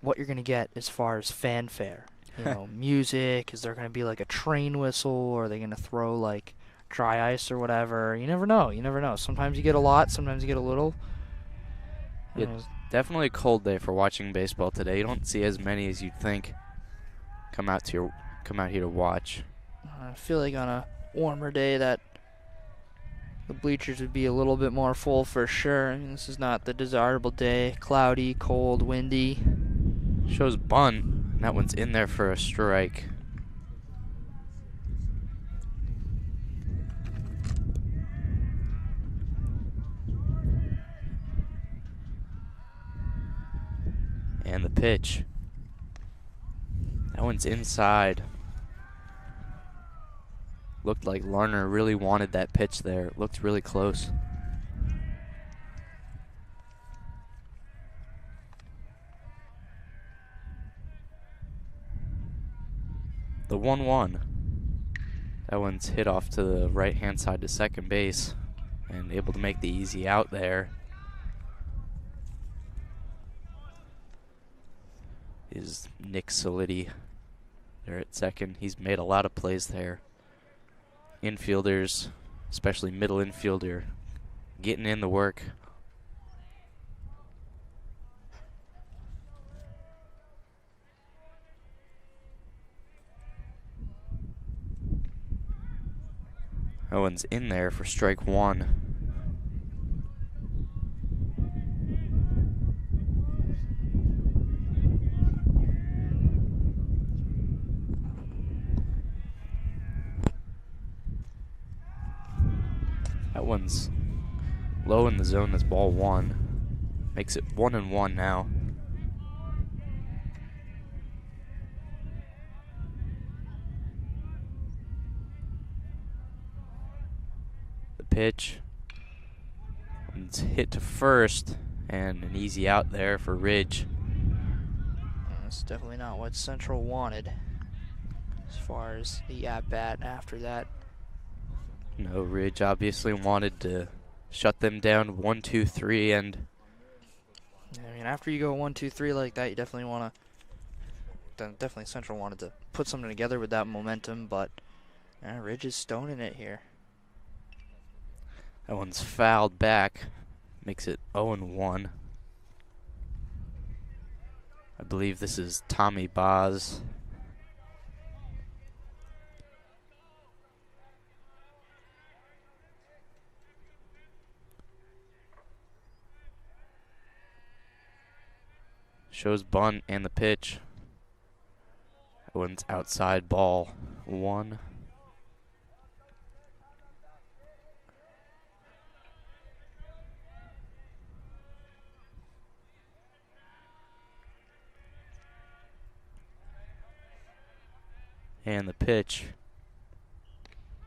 what you're going to get as far as fanfare. You know, music, is there going to be like a train whistle, or are they going to throw like dry ice or whatever? You never know. You never know. Sometimes you get a lot, sometimes you get a little. It's definitely a cold day for watching baseball today. You don't see as many as you'd think come out here to watch. I feel like on a warmer day that the bleachers would be a little bit more full for sure. I mean, this is not the desirable day. Cloudy, cold, windy. Shows bunt, and that one's in there for a strike. And the pitch. That one's inside. Looked like Larner really wanted that pitch there. It looked really close. The 1-1. That one's hit off to the right-hand side to second base and able to make the easy out there. Is Nick Solidi there at second. He's made a lot of plays there. Infielders, especially middle infielder, getting in the work. That one's in there for strike 1. That one's low in the zone. That's ball 1. Makes it 1-1 now. The pitch. It's hit to first, and an easy out there for Ridge. That's definitely not what Central wanted as far as the at-bat after that. No, Ridge obviously wanted to shut them down 1-2-3, and I mean, after you go 1-2-3 like that, you definitely want to. Definitely Central wanted to put something together with that momentum, but Ridge is stoning it here. that one's fouled back. Makes it 0-1. I believe this is Tommy Boz. Shows bunt and the pitch. That one's outside, ball 1. And the pitch.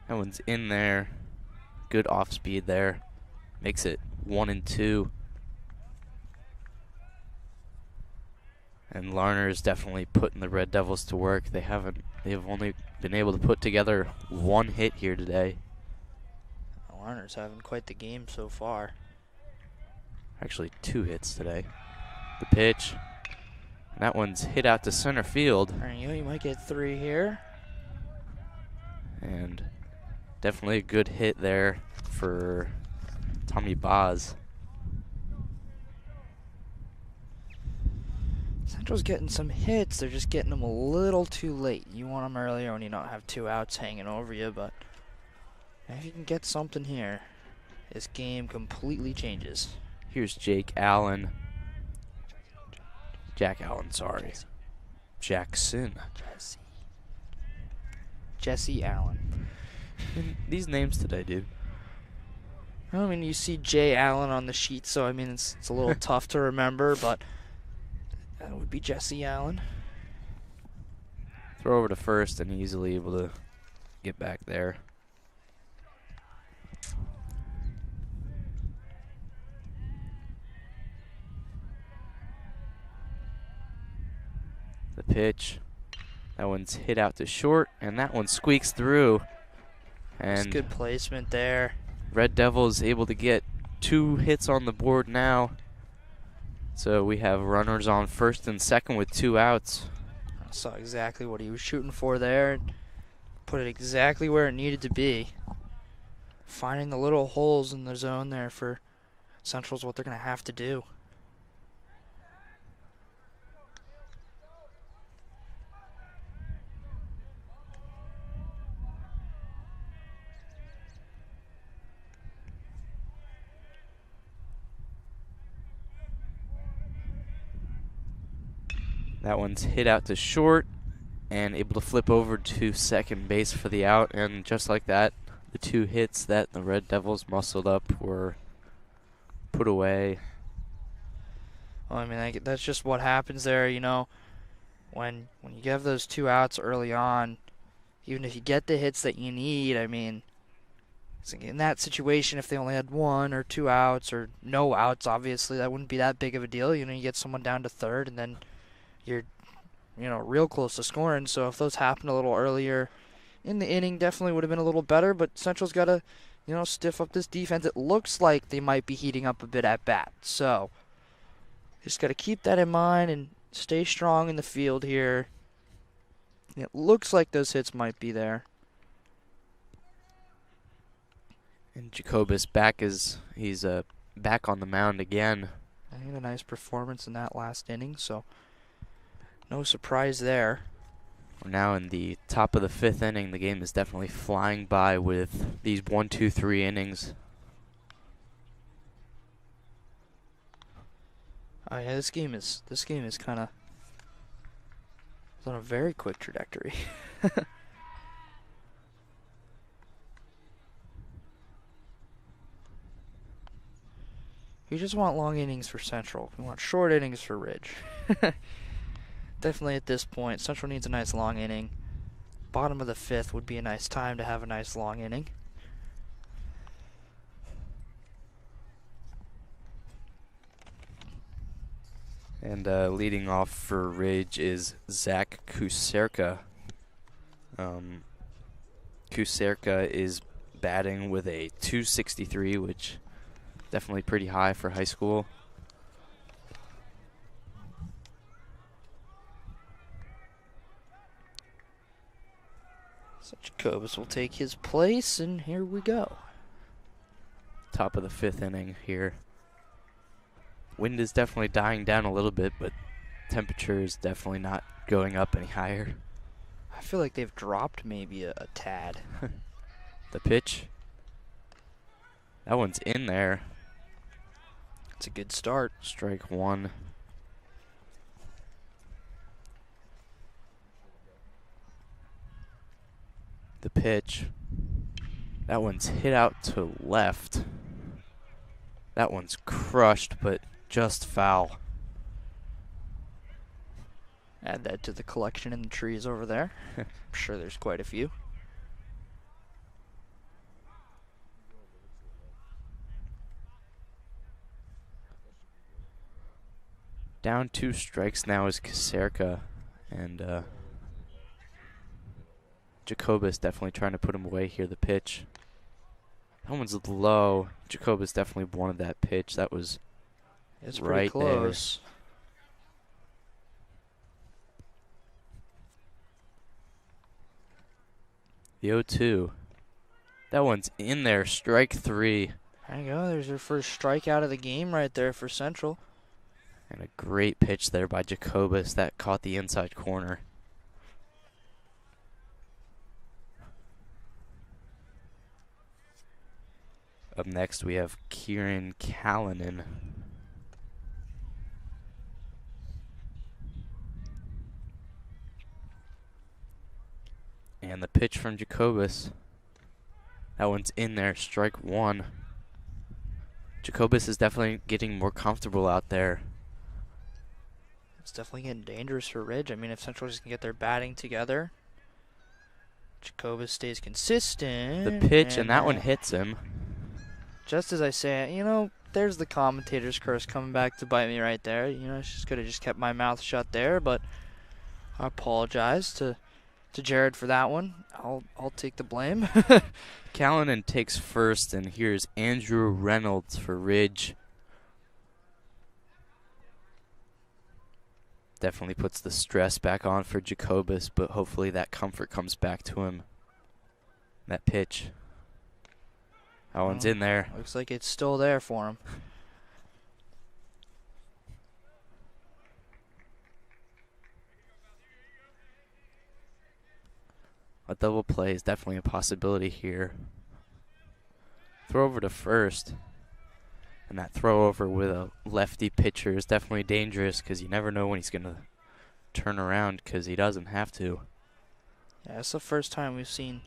That one's in there. Good off speed there. Makes it 1-2. And Larner is definitely putting the Red Devils to work. They've only been able to put together 1 hit here today. Larner's having quite the game so far. Actually 2 hits today. The pitch. And that one's hit out to center field. There you go, you might get 3 here. And definitely a good hit there for Tommy Boz. Central's getting some hits. They're just getting them a little too late. You want them earlier when you don't have 2 outs hanging over you, but if you can get something here, this game completely changes. Here's Jake Allen. Jack Allen, sorry. Jackson. Jesse Allen. These names today, dude. I mean, you see Jay Allen on the sheet, so I mean, it's a little tough to remember, but that would be Jesse Allen. Throw over to first and easily able to get back there. The pitch. That one's hit out to short, and that one squeaks through. That's And good placement there. Red Devils able to get 2 hits on the board now. So we have runners on first and second with 2 outs. I saw exactly what he was shooting for there. Put it exactly where it needed to be. Finding the little holes in the zone there for Central's what they're going to have to do. That one's hit out to short and able to flip over to second base for the out. And just like that, the 2 hits that the Red Devils muscled up were put away. Well, I mean, that's just what happens there, you know. When you have those 2 outs early on, even if you get the hits that you need, I mean, in that situation, if they only had 1 or 2 outs or no outs, obviously, that wouldn't be that big of a deal. You know, you get someone down to third, and then you're, real close to scoring. So if those happened a little earlier in the inning, definitely would have been a little better. But Central's got to, stiff up this defense. It looks like they might be heating up a bit at bat. So just got to keep that in mind and stay strong in the field here. It looks like those hits might be there. And Jacobus he's back on the mound again. I had a nice performance in that last inning, so no surprise there. We're now in the top of the 5th inning. The game is definitely flying by with these 1, 2, 3 innings. Oh yeah, this game is kind of on a very quick trajectory. You just want long innings for Central. We want short innings for Ridge. Definitely at this point, Central needs a nice long inning. Bottom of the 5th would be a nice time to have a nice long inning. And leading off for Ridge is Zach Kuserka. Kuserka is batting with a 263, which definitely pretty high for high school. So Jacobus will take his place, and here we go. Top of the 5th inning here. Wind is definitely dying down a little bit, but temperature is definitely not going up any higher. I feel like they've dropped maybe a tad. The pitch. That one's in there. It's a good start. Strike 1. The pitch. That one's hit out to left. That one's crushed, but just foul. Add that to the collection in the trees over there. I'm sure there's quite a few. Down 2 strikes now is Kaserka, and Jacobus definitely trying to put him away here. The pitch. That one's low. Jacobus definitely wanted that pitch. That was It's pretty right close. The 0-2. That one's in there. Strike 3. There you go. There's your first strikeout of the game right there for Central. And a great pitch there by Jacobus that caught the inside corner. Up next we have Kieran Callanan. And the pitch from Jacobus. That one's in there. Strike 1. Jacobus is definitely getting more comfortable out there. It's definitely getting dangerous for Ridge. I mean, if Central just can get their batting together, Jacobus stays consistent. The pitch, and that one hits him. Just as I say, you know, there's the commentator's curse coming back to bite me right there. You know, I just could have just kept my mouth shut there, but I apologize to Jared for that one. I'll take the blame. Callanan takes first, and here's Andrew Reynolds for Ridge. Definitely puts the stress back on for Jacobus, but hopefully that comfort comes back to him. That pitch. That one's in there. Looks like it's still there for him. A double play is definitely a possibility here. Throw over to first. And that throw over with a lefty pitcher is definitely dangerous because you never know when he's going to turn around because he doesn't have to. Yeah, it's the first time we've seen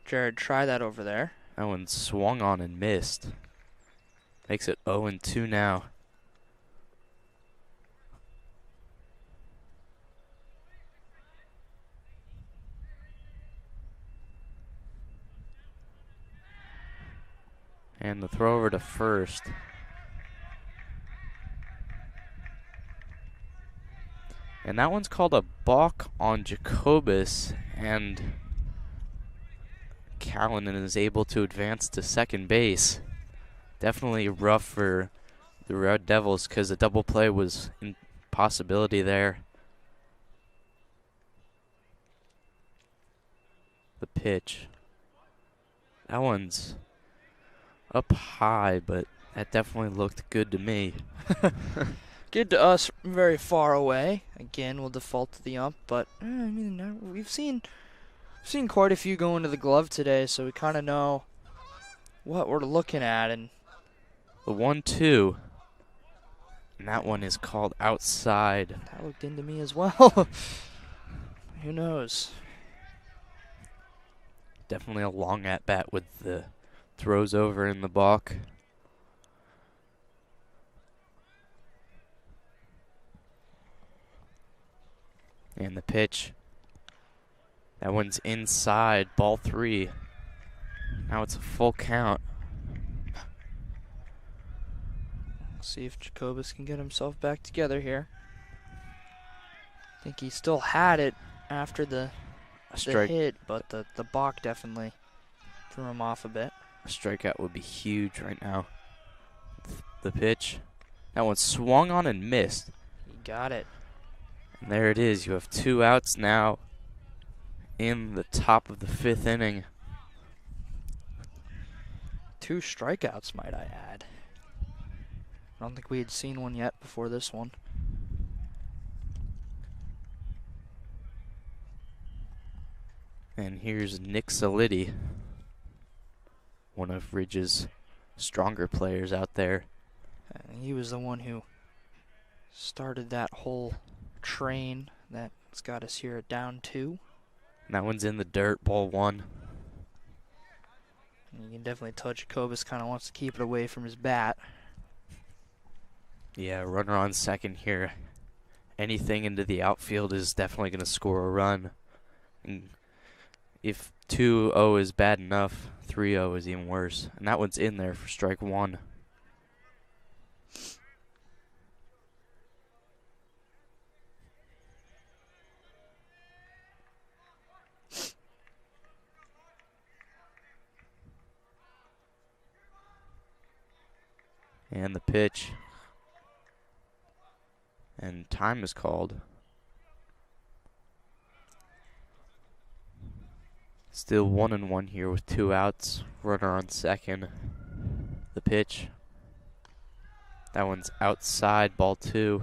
Jared try that over there. That one swung on and missed. Makes it 0-2 now. And the throw over to first. And that one's called a balk on Jacobus, and Callanan is able to advance to second base. Definitely rough for the Red Devils because a double play was a possibility there. The pitch. That one's up high, but that definitely looked good to me. Good to us, very far away. Again, we'll default to the ump, but I mean, we've seen quite a few go into the glove today, so we kind of know what we're looking at. And the 1-2, and that one is called outside. that looked into me as well. Who knows? Definitely a long at bat with the throws over in the balk. And the pitch. That one's inside, ball 3. Now it's a full count. See if Jacobus can get himself back together here. I think he still had it after the hit, but the balk definitely threw him off a bit. A strikeout would be huge right now. The pitch. That one swung on and missed. He got it. And there it is. You have 2 outs now in the top of the 5th inning. 2 strikeouts, might I add. I don't think we had seen one yet before this one. And here's Nick Solidi, one of Ridge's stronger players out there. He was the one who started that whole train that's got us here at down 2. And that one's in the dirt, ball 1. And you can definitely tell Jacobus kind of wants to keep it away from his bat. Yeah, runner on second here. Anything into the outfield is definitely going to score a run. And if 2-0 is bad enough, 3-0 is even worse. And that one's in there for strike 1. And the pitch. And time is called. Still 1-1 here with 2 outs. Runner on second. The pitch. That one's outside, ball 2.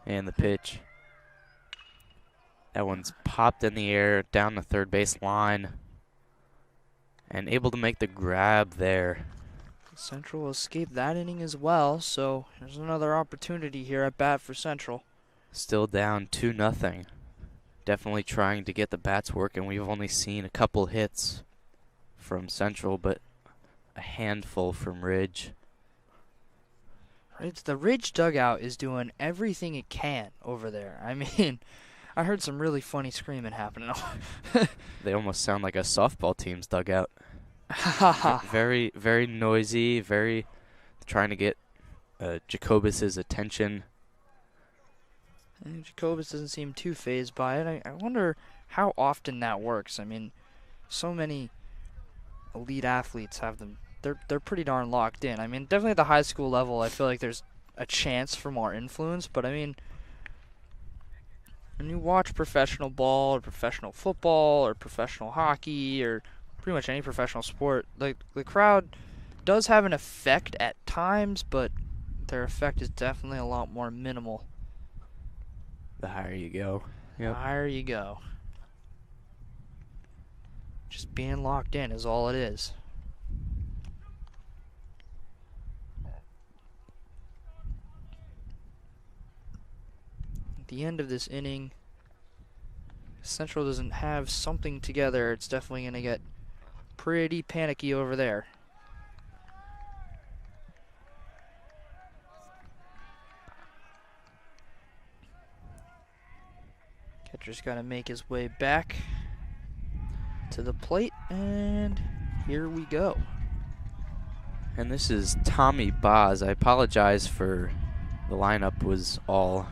And the pitch. That one's popped in the air down the third base line. And able to make the grab there. Central escaped that inning as well, so there's another opportunity here at bat for Central. Still down 2-0. Definitely trying to get the bats working. We've only seen a couple hits from Central, but a handful from Ridge. Right, the Ridge dugout is doing everything it can over there. I mean, I heard some really funny screaming happening. They almost sound like a softball team's dugout. Very, very noisy, very trying to get Jacobus's attention. And Jacobus doesn't seem too fazed by it. I wonder how often that works. I mean, so many elite athletes have them. They're pretty darn locked in. I mean, definitely at the high school level, I feel like there's a chance for more influence. But I mean, when you watch professional ball or professional football or professional hockey or pretty much any professional sport, like the crowd does have an effect at times, but their effect is definitely a lot more minimal. The higher you go. The higher you go. Just being locked in is all it is. At the end of this inning, Central doesn't have something together. It's definitely going to get pretty panicky over there. Catcher's got to make his way back to the plate, and here we go. And this is Tommy Boz. I apologize for the lineup was all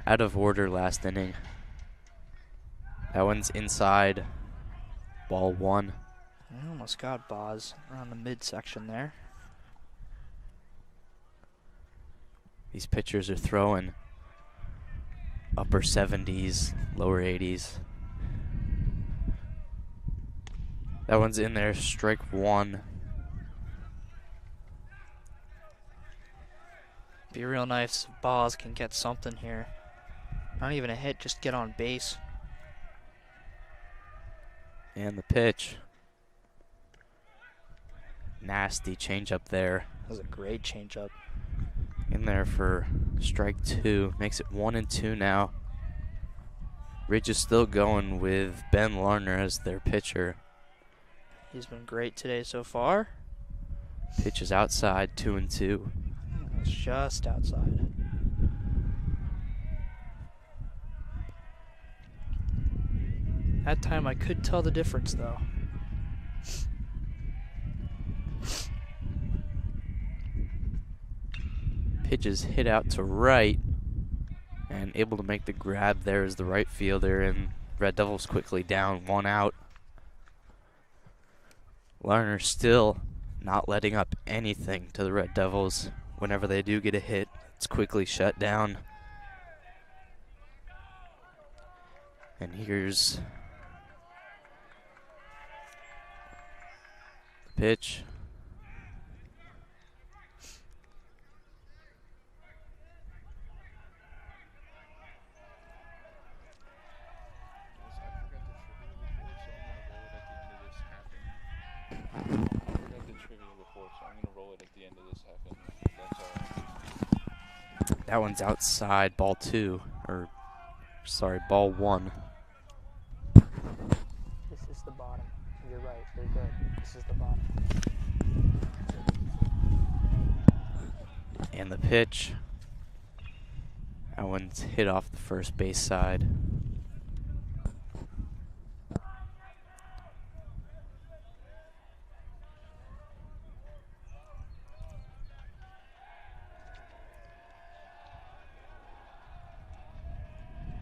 out of order last inning. That one's inside, ball 1. I almost got Boz around the midsection there. These pitchers are throwing upper 70s, lower 80s. That one's in there, strike 1. Be real nice if Boz can get something here. Not even a hit, just get on base. And the pitch. Nasty changeup there. That was a great changeup. In there for strike 2. Makes it 1-2 now. Ridge is still going with Ben Larner as their pitcher. He's been great today so far. Pitch is outside, 2-2. It's just outside. That time I could tell the difference though. Pitch is hit out to right and able to make the grab there as the right fielder, and Red Devils quickly down, 1 out. Larner still not letting up anything to the Red Devils. Whenever they do get a hit, it's quickly shut down. And here's the pitch. That one's outside, ball 2, or sorry, ball 1. This is the bottom. You're right. You're good. This is the bottom. And the pitch. That one's hit off the first base side.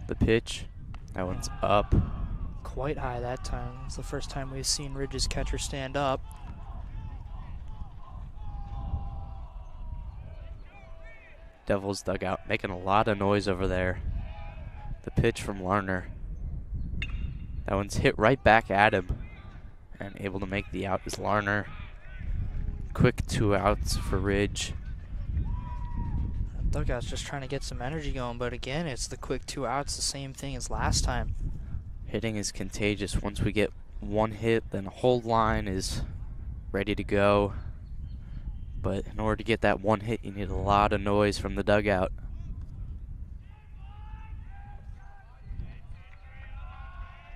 The pitch. That one's up. Quite high that time. It's the first time we've seen Ridge's catcher stand up. Devils dugout making a lot of noise over there. The pitch from Larner. That one's hit right back at him. And able to make the out is Larner. Quick 2 outs for Ridge. Dugout's just trying to get some energy going, but again, it's the quick 2 outs, the same thing as last time. Hitting is contagious. Once we get 1 hit, then the whole line is ready to go. But in order to get that 1 hit, you need a lot of noise from the dugout.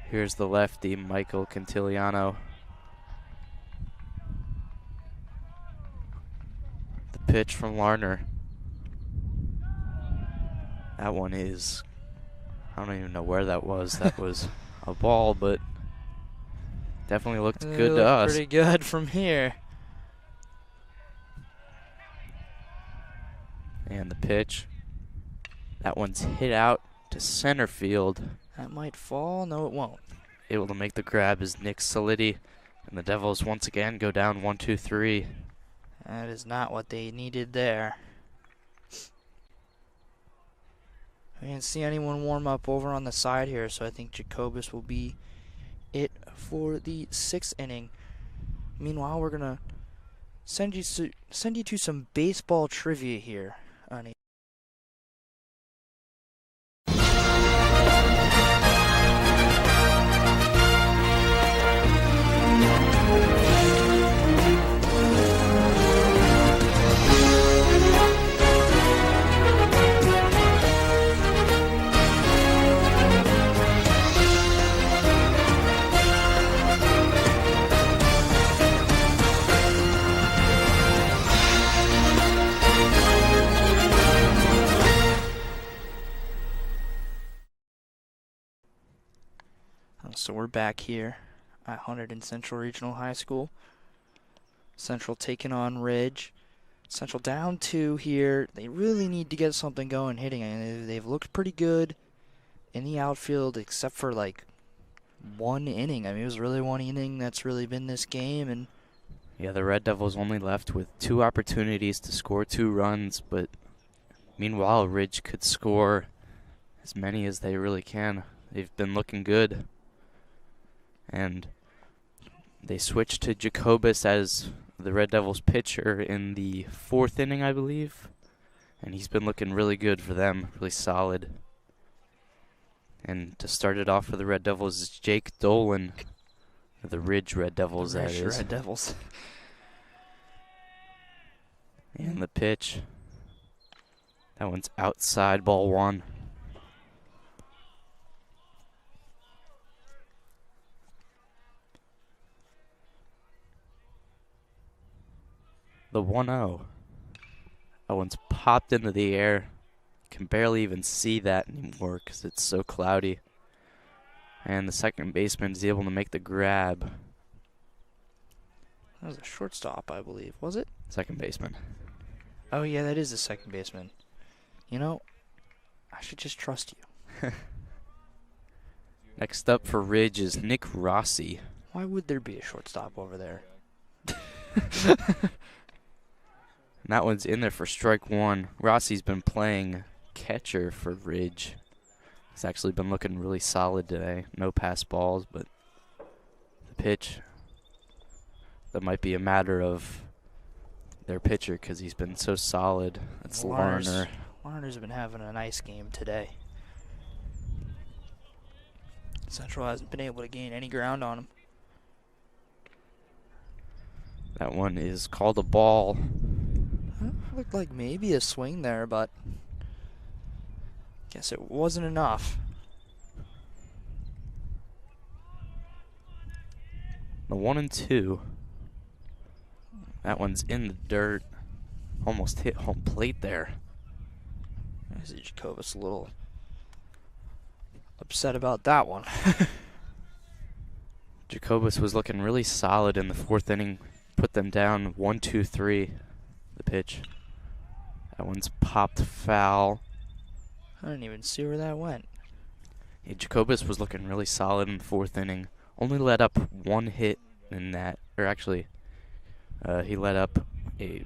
Here's the lefty, Michael Cantiliano. The pitch from Larner. That one is, I don't even know where that was. That was a ball, but definitely looked good to us. Pretty good from here. And the pitch. That one's hit out to center field. That might fall. No, it won't. Able to make the grab is Nick Solidi. And the Devils once again go down 1-2-3. That is not what they needed there. I didn't see anyone warm up over on the side here, so I think Jacobus will be it for the 6th inning. Meanwhile, we're going to send you to some baseball trivia here on a So we're back here at Hunterdon Central Regional High School. Central taking on Ridge. Central down 2 here. They really need to get something going hitting. And they've looked pretty good in the outfield except for like 1 inning. I mean, it was really 1 inning that's really been this game. And yeah, the Red Devils only left with 2 opportunities to score 2 runs, but meanwhile, Ridge could score as many as they really can. They've been looking good. And they switched to Jacobus as the Red Devils pitcher in the 4th inning, I believe. And he's been looking really good for them, really solid. And to start it off for the Red Devils is Jake Dolan. The Ridge Red Devils, that is. Red Devils. And the pitch. That one's outside, ball 1. The 1-0. That one's popped into the air. Can barely even see that anymore because it's so cloudy. And the second baseman is able to make the grab. That was a shortstop, I believe. Was it? Second baseman. Oh, yeah, that is the second baseman. You know, I should just trust you. Next up for Ridge is Nick Rossi. Why would there be a shortstop over there? And that one's in there for strike one. Rossi's been playing catcher for Ridge. He's actually been looking really solid today. No pass balls, but the pitch, that might be a matter of their pitcher because he's been so solid. That's Larner. Larner's been having a nice game today. Central hasn't been able to gain any ground on him. That one is called a ball. Looked like maybe a swing there, but guess it wasn't enough. The 1-2. That one's in the dirt. Almost hit home plate there. I see Jacobus a little upset about that one. Jacobus was looking really solid in the fourth inning. Put them down 1-2-3. The pitch. That one's popped foul. I didn't even see where that went. Yeah, Jacobus was looking really solid in the fourth inning. Only let up one hit in that, or actually, he let up a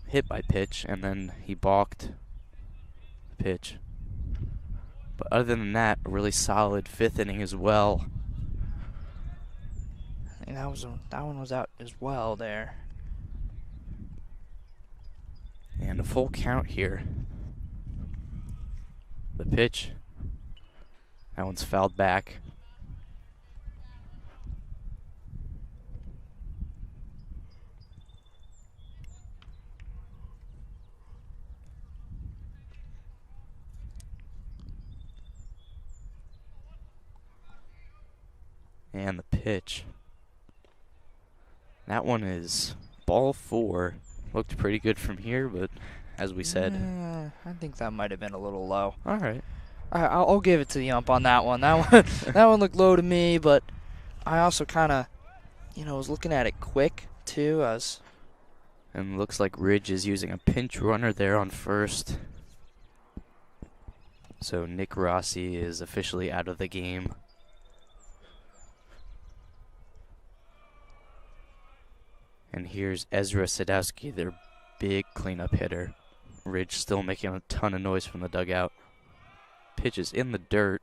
hit by pitch, and then he balked the pitch. But other than that, a really solid fifth inning as well. I think that one was out as well there. And a full count here. The pitch. That one's fouled back. And the pitch. That one is ball 4. Looked pretty good from here, but as we said. I think that might have been a little low. All right. I'll give it to the ump on that one. That one looked low to me, but I also kind of, was looking at it quick too. And looks like Ridge is using a pinch runner there on first. So Nick Rossi is officially out of the game. And here's Ezra Sadowski, their big cleanup hitter. Ridge still making a ton of noise from the dugout. Pitch is in the dirt.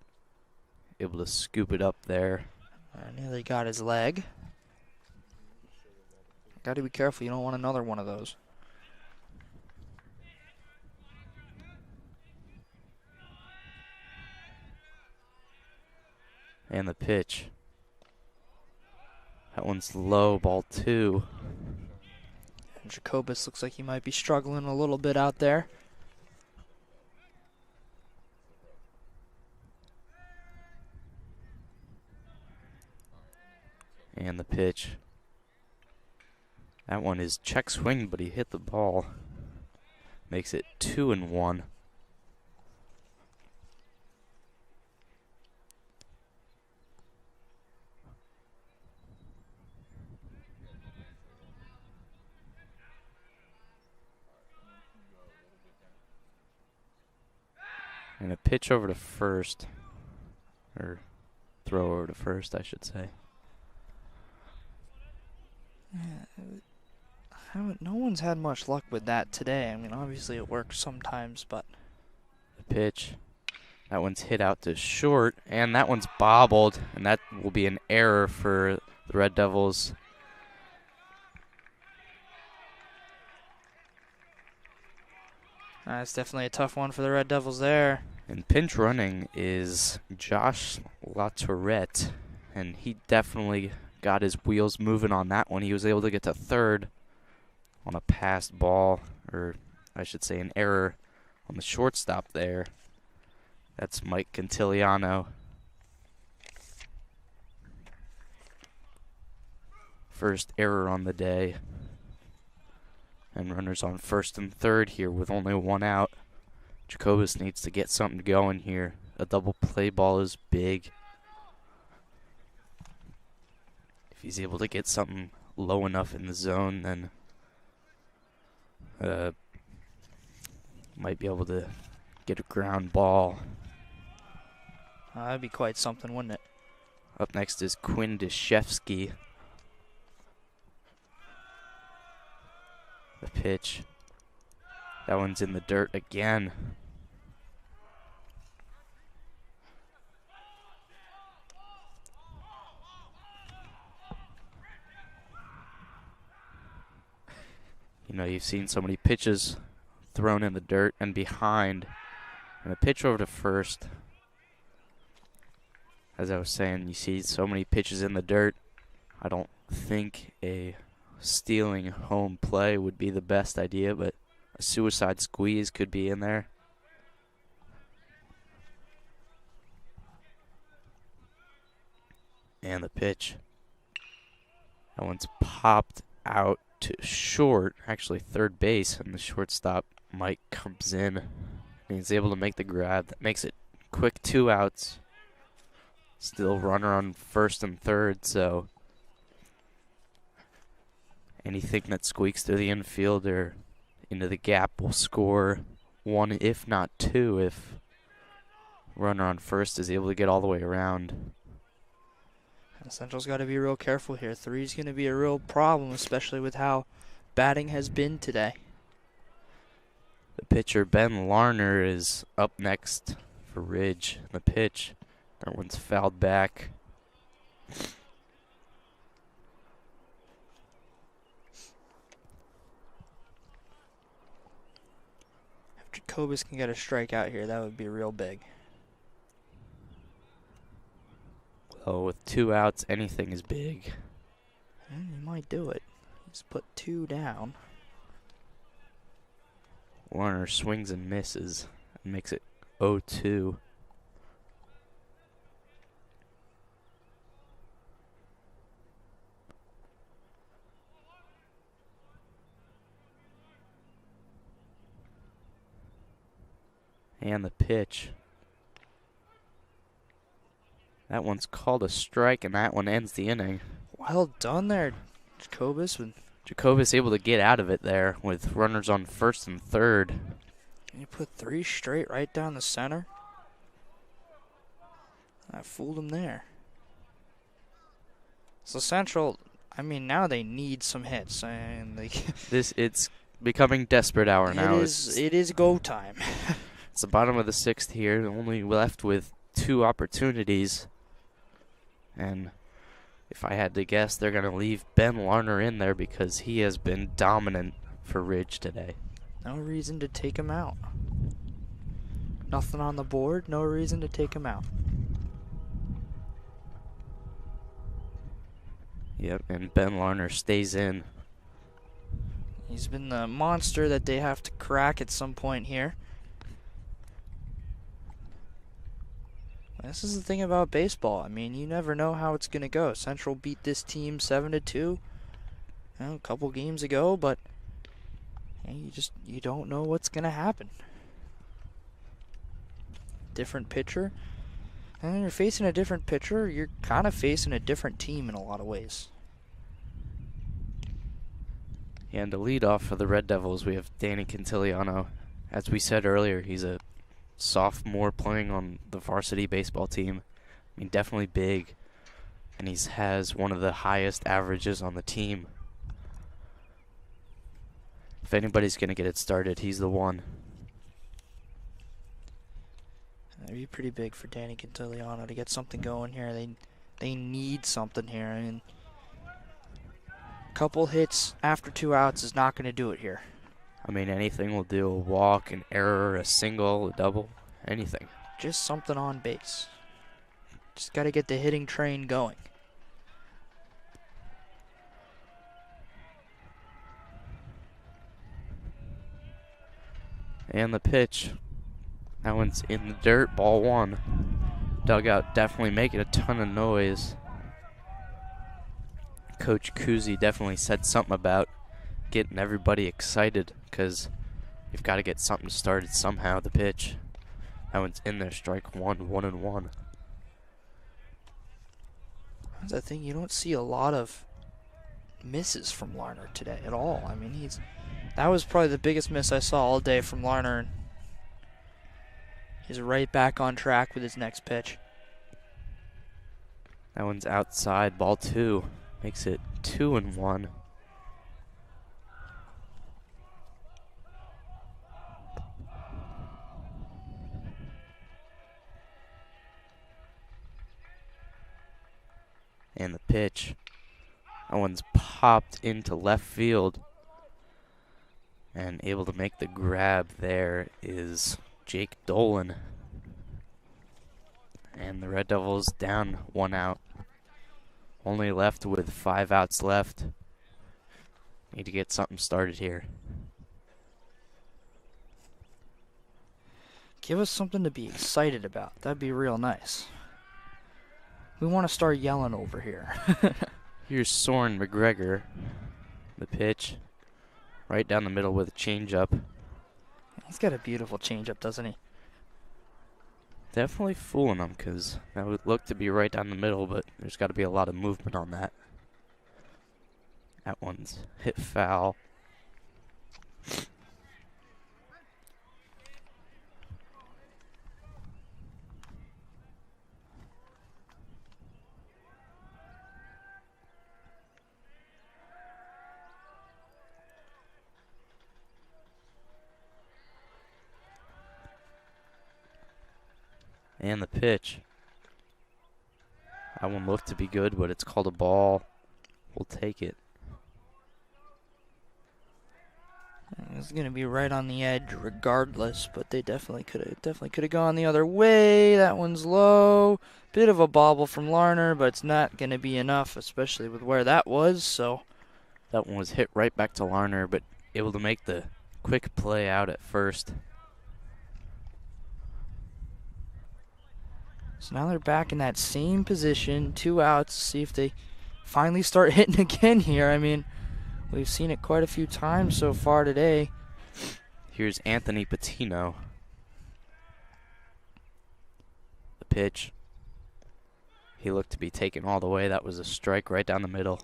Able to scoop it up there. Nearly got his leg. Got to be careful. You don't want another one of those. And the pitch. That one's low, ball 2. And Jacobus looks like he might be struggling a little bit out there. And the pitch. That one is check swing, but he hit the ball. Makes it 2-1. And a pitch over to first. Or throw over to first, I should say. Yeah, no one's had much luck with that today. I mean, obviously it works sometimes, but... The pitch. That one's hit out to short, and that one's bobbled, and that will be an error for the Red Devils. That's definitely a tough one for the Red Devils there. And pinch running is Josh Latourette, and he definitely got his wheels moving on that one. He was able to get to third on a passed ball, or I should say an error on the shortstop there. That's Mike Cantiliano. First error on the day. And runners on first and third here with only one out. Jacobus needs to get something going here. A double play ball is big. If he's able to get something low enough in the zone, then might be able to get a ground ball. That'd be quite something, wouldn't it? Up next is Quinn Deshevsky. The pitch. That one's in the dirt again. You know, you've seen so many pitches thrown in the dirt and behind. And a pitch over to first. As I was saying, you see so many pitches in the dirt. I don't think a stealing home play would be the best idea, but a suicide squeeze could be in there. And the pitch. That one's popped out to short, actually third base, and the shortstop, Mike, comes in. And he's able to make the grab. That makes it quick 2 outs. Still runner on first and third, so anything that squeaks through the infield or into the gap will score 1, if not 2, if runner on first is able to get all the way around. Central's got to be real careful here. 3's going to be a real problem, especially with how batting has been today. The pitcher, Ben Larner, is up next for Ridge. The pitch, that one's fouled back. If Jacobus can get a strikeout here, that would be real big. Oh, with 2 outs, anything is big. And he might do it. He's put 2 down. Warner swings and misses and makes it 0-2. And the pitch. That one's called a strike, and that one ends the inning. Well done there, Jacobus. Jacobus able to get out of it there with runners on first and third. He put 3 straight right down the center. I fooled him there. So Central, I mean, now they need some hits, and it's becoming desperate hour now. It is go time. It's the bottom of the 6th here, only left with 2 opportunities. And if I had to guess, they're going to leave Ben Larner in there because he has been dominant for Ridge today. No reason to take him out. Nothing on the board, no reason to take him out. Yep, and Ben Larner stays in. He's been the monster that they have to crack at some point here. This is the thing about baseball. I mean, you never know how it's going to go. Central beat this team 7-2 a couple games ago, but you don't know what's going to happen. Different pitcher. And when you're facing a different pitcher, you're kind of facing a different team in a lot of ways. And to lead off for the Red Devils, we have Danny Quintiliano. As we said earlier, he's a sophomore playing on the varsity baseball team. I mean, definitely big. And he has one of the highest averages on the team. If anybody's going to get it started, he's the one. That'd be pretty big for Danny Quintiliano to get something going here. They need something here. I mean, a couple hits after 2 outs is not going to do it here. I mean, anything will do. A walk, an error, a single, a double, anything. Just something on base. Just got to get the hitting train going. And the pitch. That one's in the dirt, ball 1. Dugout definitely making a ton of noise. Coach Kuzi definitely said something about getting everybody excited because you've got to get something started somehow. The pitch. That one's in there. Strike one, 1-1. That's the thing. You don't see a lot of misses from Larner today at all. I mean, that was probably the biggest miss I saw all day from Larner. And he's right back on track with his next pitch. That one's outside. Ball 2. Makes it 2-1. And the pitch. That one's popped into left field. And able to make the grab there is Jake Dolan. And the Red Devils down 1 out. Only left with 5 outs left. Need to get something started here. Give us something to be excited about. That'd be real nice. We want to start yelling over here. Here's Soren McGregor. The pitch. Right down the middle with a changeup. He's got a beautiful changeup, doesn't he? Definitely fooling them because that would look to be right down the middle, but there's got to be a lot of movement on that. That one's hit foul. And the pitch. That one looked to be good, but it's called a ball. We'll take it. It's gonna be right on the edge, regardless. But they definitely could have gone the other way. That one's low. Bit of a bobble from Larner, but it's not gonna be enough, especially with where that was. So that one was hit right back to Larner, but able to make the quick play out at first. So now they're back in that same position, 2 outs. See if they finally start hitting again here. I mean, we've seen it quite a few times so far today. Here's Anthony Patino. The pitch. He looked to be taken all the way. That was a strike right down the middle.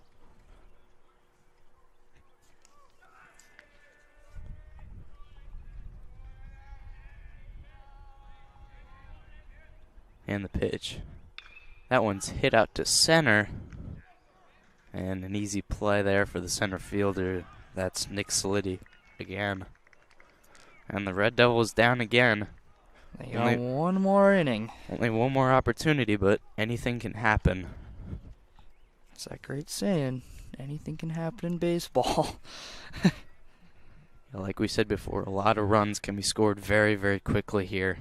And the pitch. That one's hit out to center. And an easy play there for the center fielder. That's Nick Solidi again. And the Red Devils down again. They got one more inning. Only one more opportunity, but anything can happen. It's that great saying, anything can happen in baseball. Like we said before, a lot of runs can be scored very, very quickly here.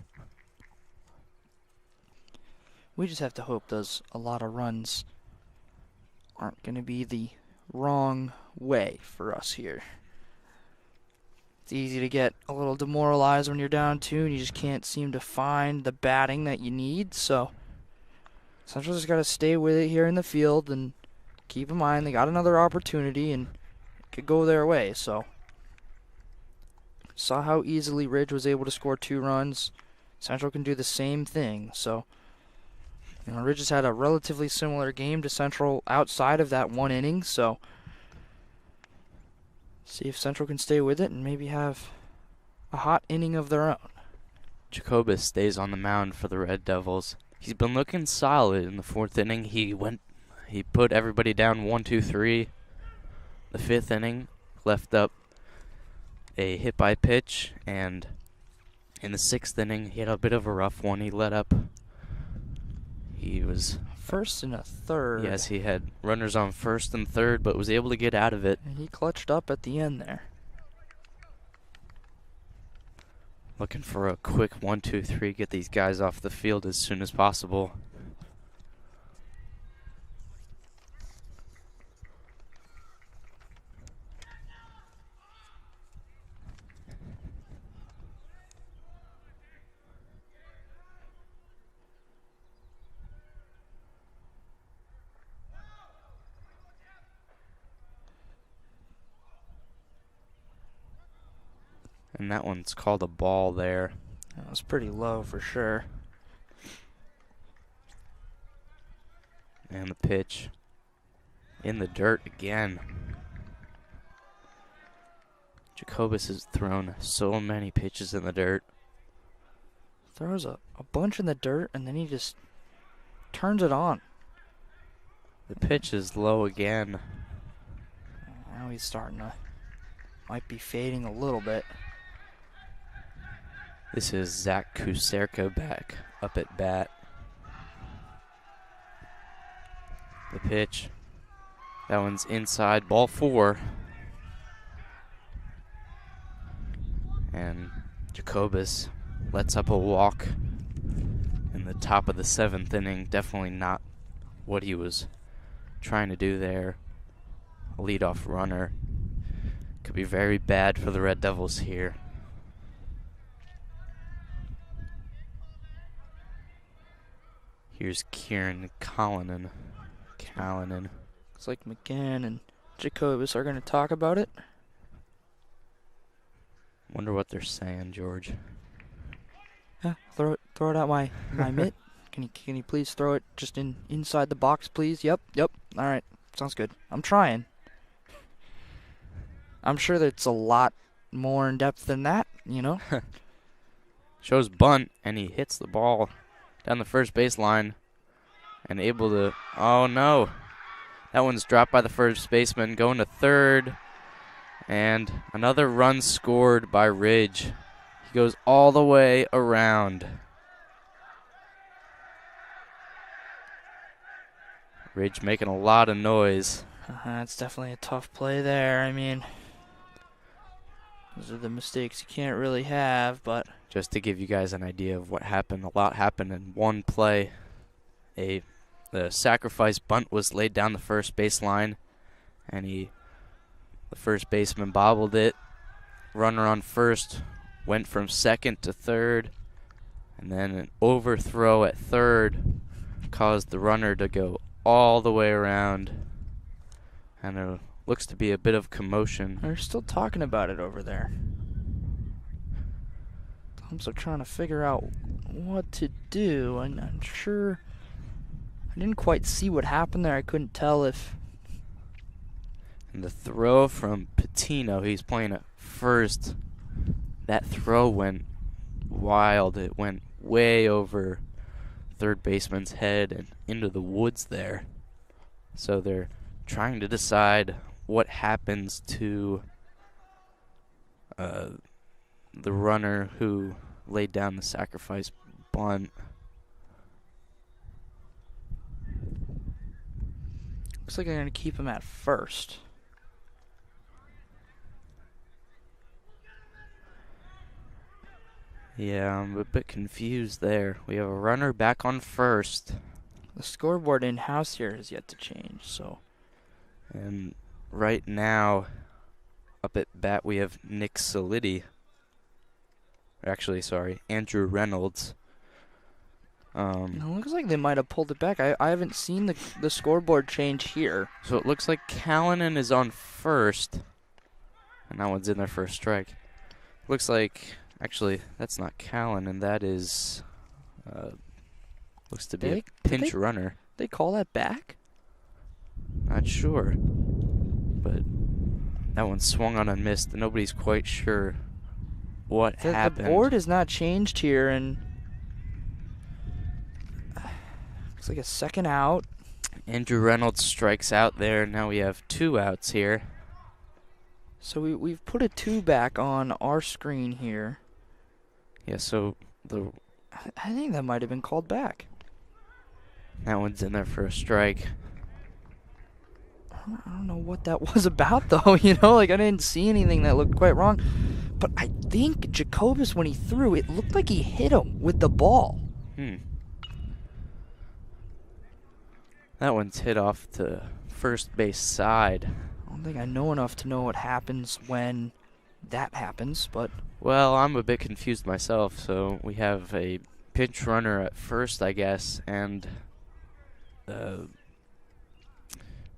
We just have to hope those a lot of runs aren't going to be the wrong way for us here. It's easy to get a little demoralized when you're down 2 and you just can't seem to find the batting that you need. So Central's just got to stay with it here in the field and keep in mind they got another opportunity and it could go their way. So saw how easily Ridge was able to score 2 runs. Central can do the same thing. So Ridge has had a relatively similar game to Central outside of that 1 inning, so see if Central can stay with it and maybe have a hot inning of their own. Jacobus stays on the mound for the Red Devils. He's been looking solid in the 4th inning. He put everybody down 1-2-3. The 5th inning, left up a hit by pitch, and in the 6th inning, he had a bit of a rough one. He let up. He was first and a third. Yes, he had runners on first and third, but was able to get out of it. And he clutched up at the end there. Looking for a quick 1-2-3, get these guys off the field as soon as possible. And that one's called a ball there. That was pretty low for sure. And the pitch in the dirt again. Jacobus has thrown so many pitches in the dirt. Throws a bunch in the dirt, and then he just turns it on. The pitch is low again. Now he's starting to, might be fading a little bit. This is Zach Kuserka back up at bat. The pitch. That one's inside, ball 4. And Jacobus lets up a walk in the top of the 7th inning. Definitely not what he was trying to do there. A leadoff runner. Could be very bad for the Red Devils here. Here's Kieran Callanan. Looks like McGann and Jacobus are going to talk about it. Wonder what they're saying, George. Yeah, throw it out my mitt. Can you please throw it just inside the box, please? Yep. All right, sounds good. I'm trying. I'm sure that it's a lot more in depth than that, you know. Shows bunt, and he hits the ball down the first baseline, and able to. Oh no, that one's dropped by the first baseman, going to third, and another run scored by Ridge. He goes all the way around. Ridge making a lot of noise. It's definitely a tough play there. I mean, those are the mistakes you can't really have, but Just to give you guys an idea of what happened, a lot happened in one play. The sacrifice bunt was laid down the first baseline, and the first baseman bobbled it. Runner on first went from second to third, and then an overthrow at third caused the runner to go all the way around, and there looks to be a bit of commotion. they're still talking about it over there. Thumps are trying to figure out what to do, and I'm sure I didn't quite see what happened there. I couldn't tell if. And the throw from Patino, he's playing at first. That throw went wild. It went way over third baseman's head and into the woods there. So they're trying to decide what happens to the runner who laid down the sacrifice bunt. Looks like they're going to keep him at first. Yeah, I'm a bit confused there. We have a runner back on first. The scoreboard in-house here has yet to change, so. And right now, up at bat, we have Nick Solidi. Actually, sorry, Andrew Reynolds. It looks like they might have pulled it back. I haven't seen the scoreboard change here. So it looks like Callanan is on first. And that one's in there for a strike. Looks like, actually, that's not Callanan. That is, looks to be a pinch runner. They call that back? Not sure. But that one swung on and missed. And nobody's quite sure what happened. The board has not changed here, and looks like a second out. Andrew Reynolds strikes out there. Now we have 2 outs here. So we've put a 2 back on our screen here. Yeah, so I think that might have been called back. that one's in there for a strike. I don't know what that was about, though. You know, like I didn't see anything that looked quite wrong. But I think Jacobus, when he threw, it looked like he hit him with the ball. That one's hit off to first base side. I don't think I know enough to know what happens when that happens, but. Well, I'm a bit confused myself. So we have a pinch runner at first, I guess, and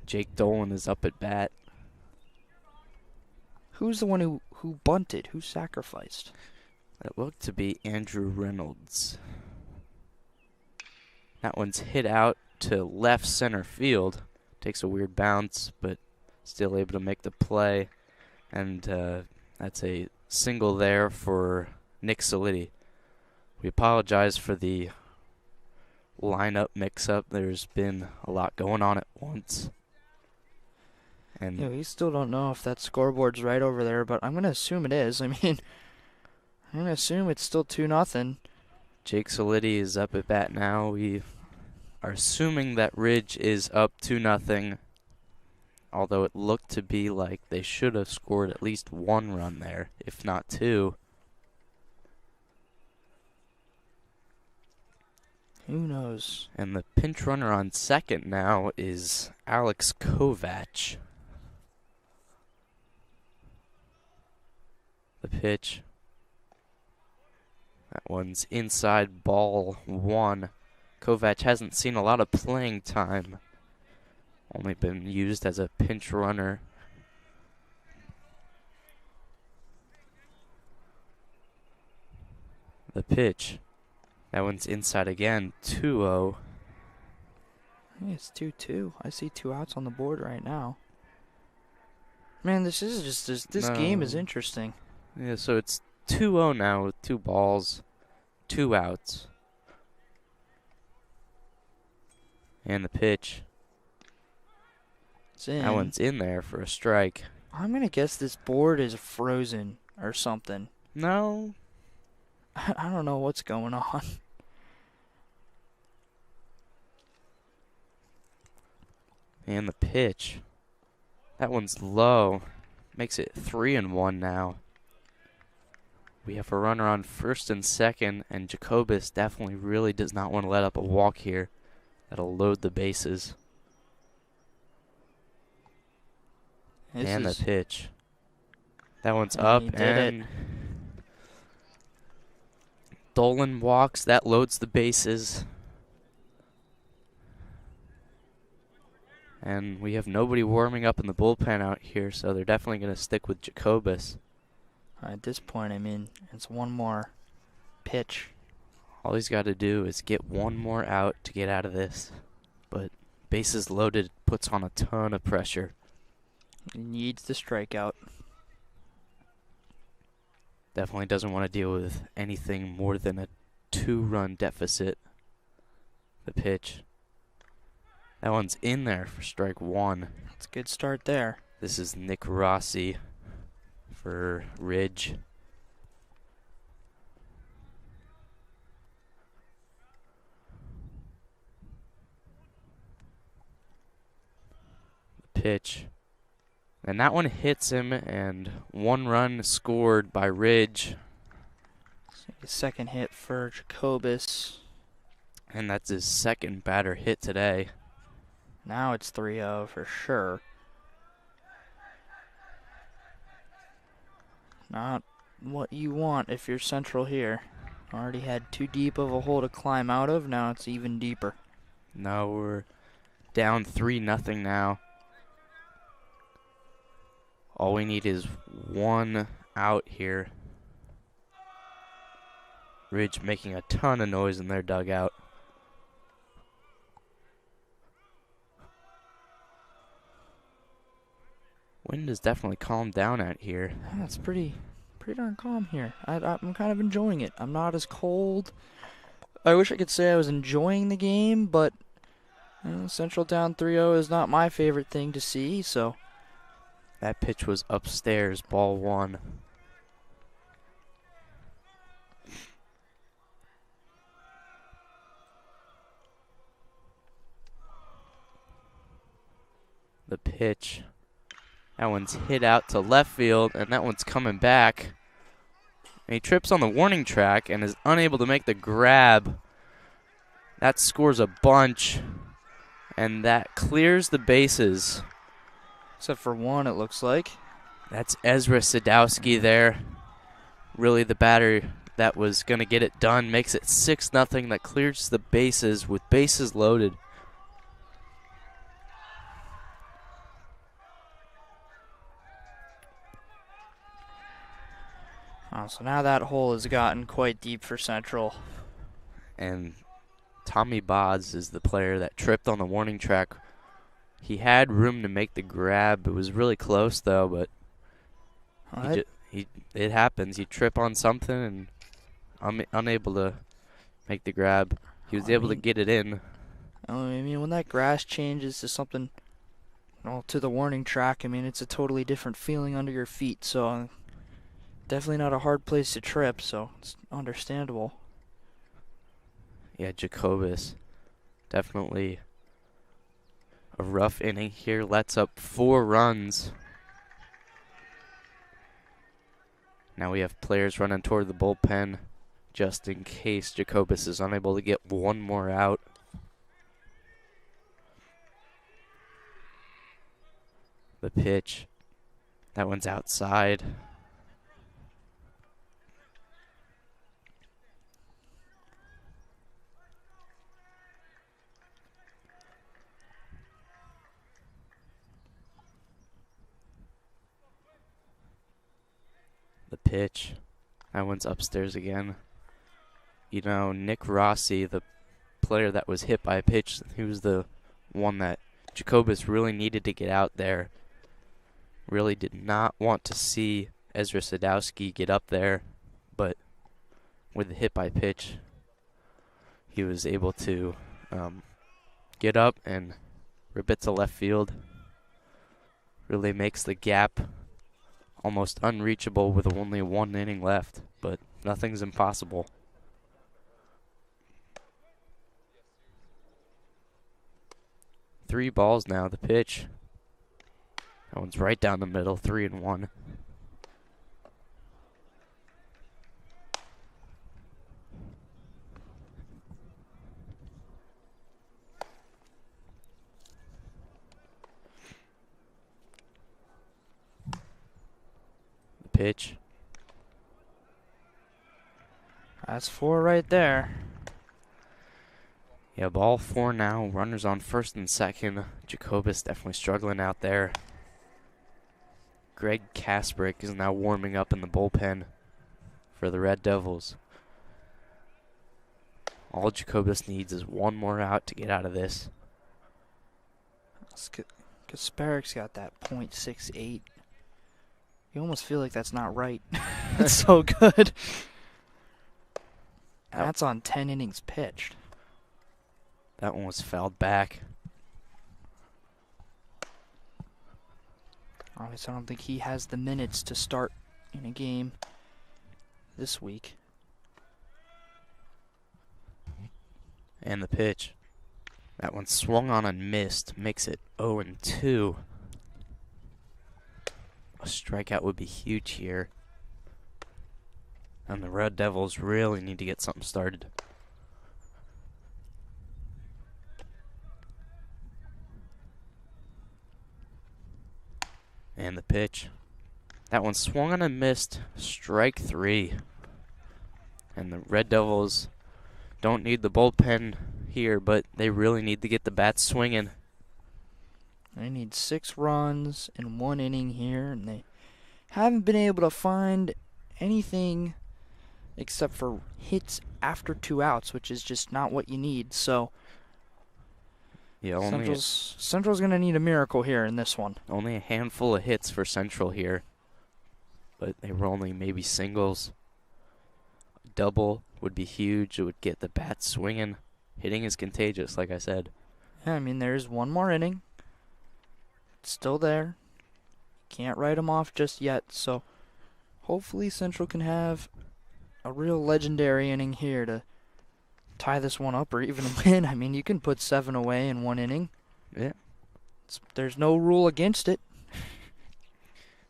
Jake Dolan is up at bat. Who's the one who bunted? Who sacrificed? It looked to be Andrew Reynolds. That one's hit out to left center field. Takes a weird bounce, but still able to make the play. And that's a single there for Nick Solidi. We apologize for the lineup mix-up. There's been a lot going on at once. And Yeah, we still don't know if that scoreboard's right over there, but I'm going to assume it is. I mean, I'm going to assume it's still 2-0. Jake Solidi is up at bat now. We are assuming that Ridge is up 2-0, although it looked to be like they should have scored at least one run there, if not two. Who knows? And the pinch runner on second now is Alex Kovac. The pitch. That one's inside, ball one. Kovac hasn't seen a lot of playing time. Only been used as a pinch runner. The pitch. That one's inside again, 2-0. I think it's 2-2. I see 2 outs on the board right now. Man, this game is interesting. Yeah, so it's 2-0 now with 2 balls, 2 outs. And the pitch. It's in. That one's in there for a strike. I'm going to guess this board is frozen or something. No. I don't know what's going on. And the pitch. That one's low. Makes it 3-1 now. We have a runner on first and second, and Jacobus definitely really does not want to let up a walk here. That'll load the bases. And the pitch. That one's up, and Dolan walks. That loads the bases. And we have nobody warming up in the bullpen out here, so they're definitely going to stick with Jacobus. At this point, I mean, it's one more pitch. All he's got to do is get one more out to get out of this. But bases loaded puts on a ton of pressure. He needs the strikeout. Definitely doesn't want to deal with anything more than a 2-run deficit. The pitch. That one's in there for strike one. That's a good start there. This is Nick Rossi for Ridge. The pitch. And that one hits him, and 1 run scored by Ridge. A second hit for Jacobus. And that's his second batter hit today. Now it's 3-0 for sure. Not what you want if you're Central here. Already had too deep of a hole to climb out of. Now it's even deeper. Now we're down 3-0 now. All we need is 1 out here. Ridge making a ton of noise in their dugout. Wind has definitely calmed down out here. Yeah, it's pretty darn calm here. I'm kind of enjoying it. I'm not as cold. I wish I could say I was enjoying the game, but Central down 3-0 is not my favorite thing to see, so. That pitch was upstairs, ball 1. The pitch. That one's hit out to left field, and that one's coming back. And he trips on the warning track and is unable to make the grab. That scores a bunch, and that clears the bases. Except for one, it looks like. That's Ezra Sadowski there. Really the batter that was going to get it done. Makes it 6-0. That clears the bases with bases loaded. Oh, so now that hole has gotten quite deep for Central. And Tommy Bods is the player that tripped on the warning track. He had room to make the grab. It was really close, though, but it happens. You trip on something and unable to make the grab. He was able to get it in. I mean, when that grass changes to something, to the warning track, I mean, it's a totally different feeling under your feet. So definitely not a hard place to trip, so it's understandable. Yeah, Jacobus, definitely a rough inning here. Lets up 4 runs. Now we have players running toward the bullpen just in case Jacobus is unable to get one more out. The pitch. That one's outside. The pitch. That one's upstairs again. You know, Nick Rossi, the player that was hit by a pitch, he was the one that Jacobus really needed to get out there. Really did not want to see Ezra Sadowski get up there, but with the hit by pitch, he was able to get up and rip it to left field. Really makes the gap almost unreachable with only 1 inning left, but nothing's impossible. Three balls now, the pitch. That one's right down the middle, 3-1. The pitch. That's 4 right there. Yeah, ball 4 now. Runners on first and second. Jacobus definitely struggling out there. Greg Kasprick is now warming up in the bullpen for the Red Devils. All Jacobus needs is one more out to get out of this. Kasparik's got that .68. You almost feel like that's not right. It's so good. And that's on 10 innings pitched. That one was fouled back. Obviously, I don't think he has the minutes to start in a game this week. And the pitch. That one swung on and missed. Makes it 0-2. A strikeout would be huge here. And the Red Devils really need to get something started. And the pitch. That one swung on and missed. Strike 3. And the Red Devils don't need the bullpen here, but they really need to get the bats swinging. They need 6 runs in 1 inning here, and they haven't been able to find anything except for hits after 2 outs, which is just not what you need. So yeah, Central's going to need a miracle here in this one. Only a handful of hits for Central here, but they were only maybe singles. A double would be huge. It would get the bats swinging. Hitting is contagious, like I said. Yeah, I mean, there's 1 more inning. It's still there. Can't write them off just yet, so hopefully Central can have a real legendary inning here to tie this one up or even win. I mean, you can put 7 away in 1 inning. Yeah. There's no rule against it.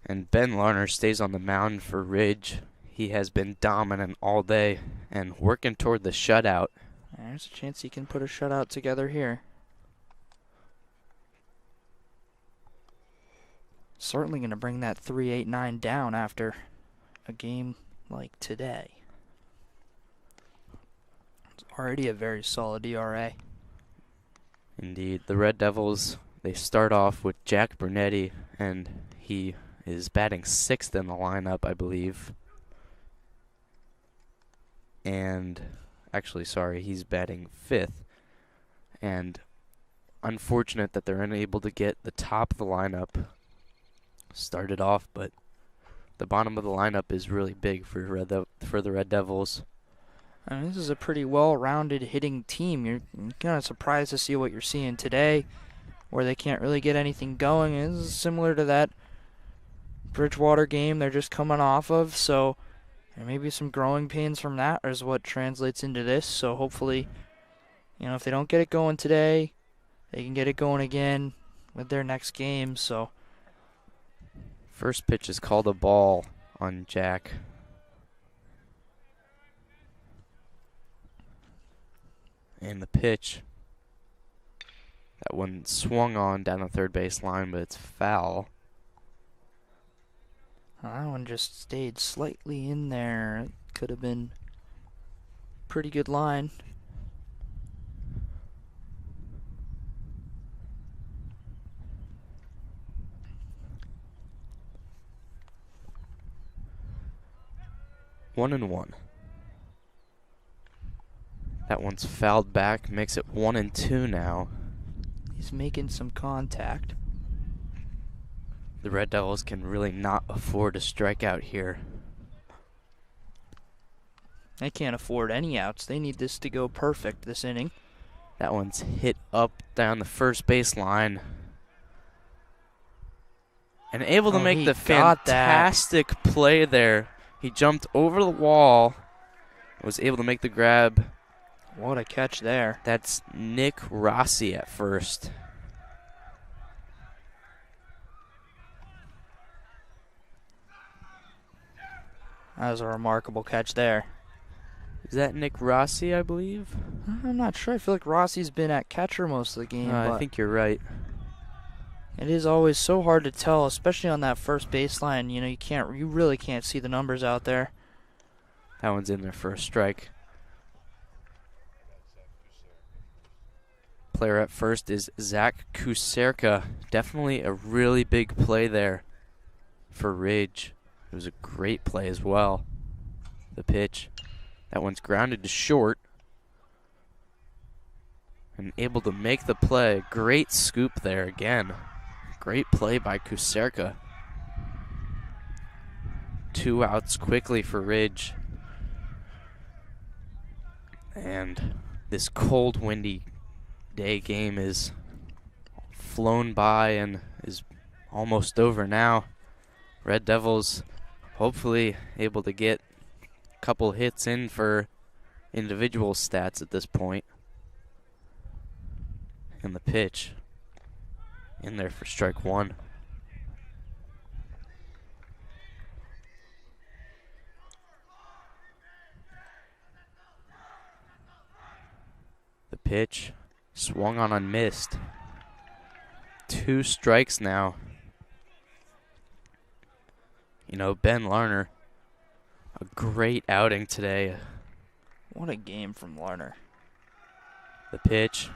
And Ben Larner stays on the mound for Ridge. He has been dominant all day and working toward the shutout. There's a chance he can put a shutout together here. Certainly going to bring that 3.89 down after a game like today. It's already a very solid ERA. Indeed. The Red Devils, they start off with Jack Brunetti, and he is batting 6th in the lineup, I believe. and actually, sorry, he's batting 5th. And unfortunate that they're unable to get the top of the lineup started off, but the bottom of the lineup is really big for the Red Devils. I mean, this is a pretty well-rounded hitting team. You're kind of surprised to see what you're seeing today, where they can't really get anything going. And this is similar to that Bridgewater game they're just coming off of, so there may be some growing pains from that is what translates into this. So hopefully, if they don't get it going today, they can get it going again with their next game. So first pitch is called a ball on Jack. And the pitch, that one swung on down the third base line, but it's foul. That one just stayed slightly in there. It could have been a pretty good line. One and one. That one's fouled back, makes it 1-2 now. He's making some contact. The Red Devils can really not afford to strike out here. They can't afford any outs. They need this to go perfect this inning. That one's hit up down the first base line. And able to make the fantastic play there. He jumped over the wall, was able to make the grab. What a catch there. That's Nick Rossi at first. That was a remarkable catch there. Is that Nick Rossi, I believe? I'm not sure. I feel like Rossi's been at catcher most of the game. I think you're right. It is always so hard to tell, especially on that first baseline. You really can't see the numbers out there. That one's in there for a strike. Player at first is Zach Kuserka. Definitely a really big play there for Ridge. It was a great play as well. The pitch. That one's grounded to short. And able to make the play. Great scoop there again. Great play by Kuserka. 2 outs quickly for Ridge. And this cold, windy day game is flown by and is almost over now. Red Devils hopefully able to get a couple hits in for individual stats at this point. And the pitch in there for strike one. The pitch swung on and missed. 2 strikes now. Ben Larner, a great outing today. What a game from Larner. The pitch.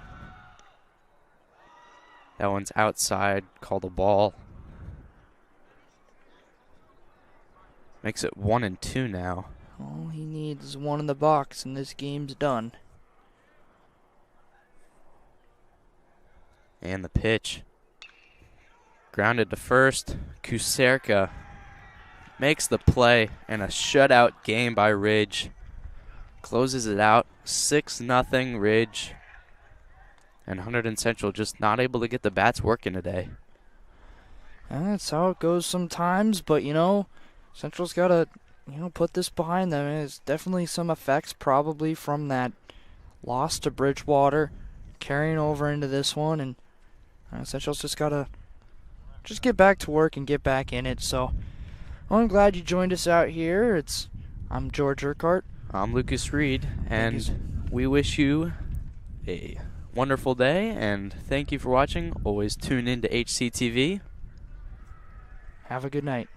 That one's outside, called a ball. Makes it 1-2 now. All he needs is one in the box, and this game's done. And the pitch. Grounded to first. Kuserka makes the play, and a shutout game by Ridge. Closes it out. 6-0 Ridge. And Hunterdon Central just not able to get the bats working today. That's how it goes sometimes, but Central's got to put this behind them. There's definitely some effects probably from that loss to Bridgewater carrying over into this one, and Central's just got to get back to work and get back in it. So I'm glad you joined us out here. I'm George Urquhart. I'm Lucas Reed, and we wish you a wonderful day, and thank you for watching. Always tune in to HCTV. Have a good night.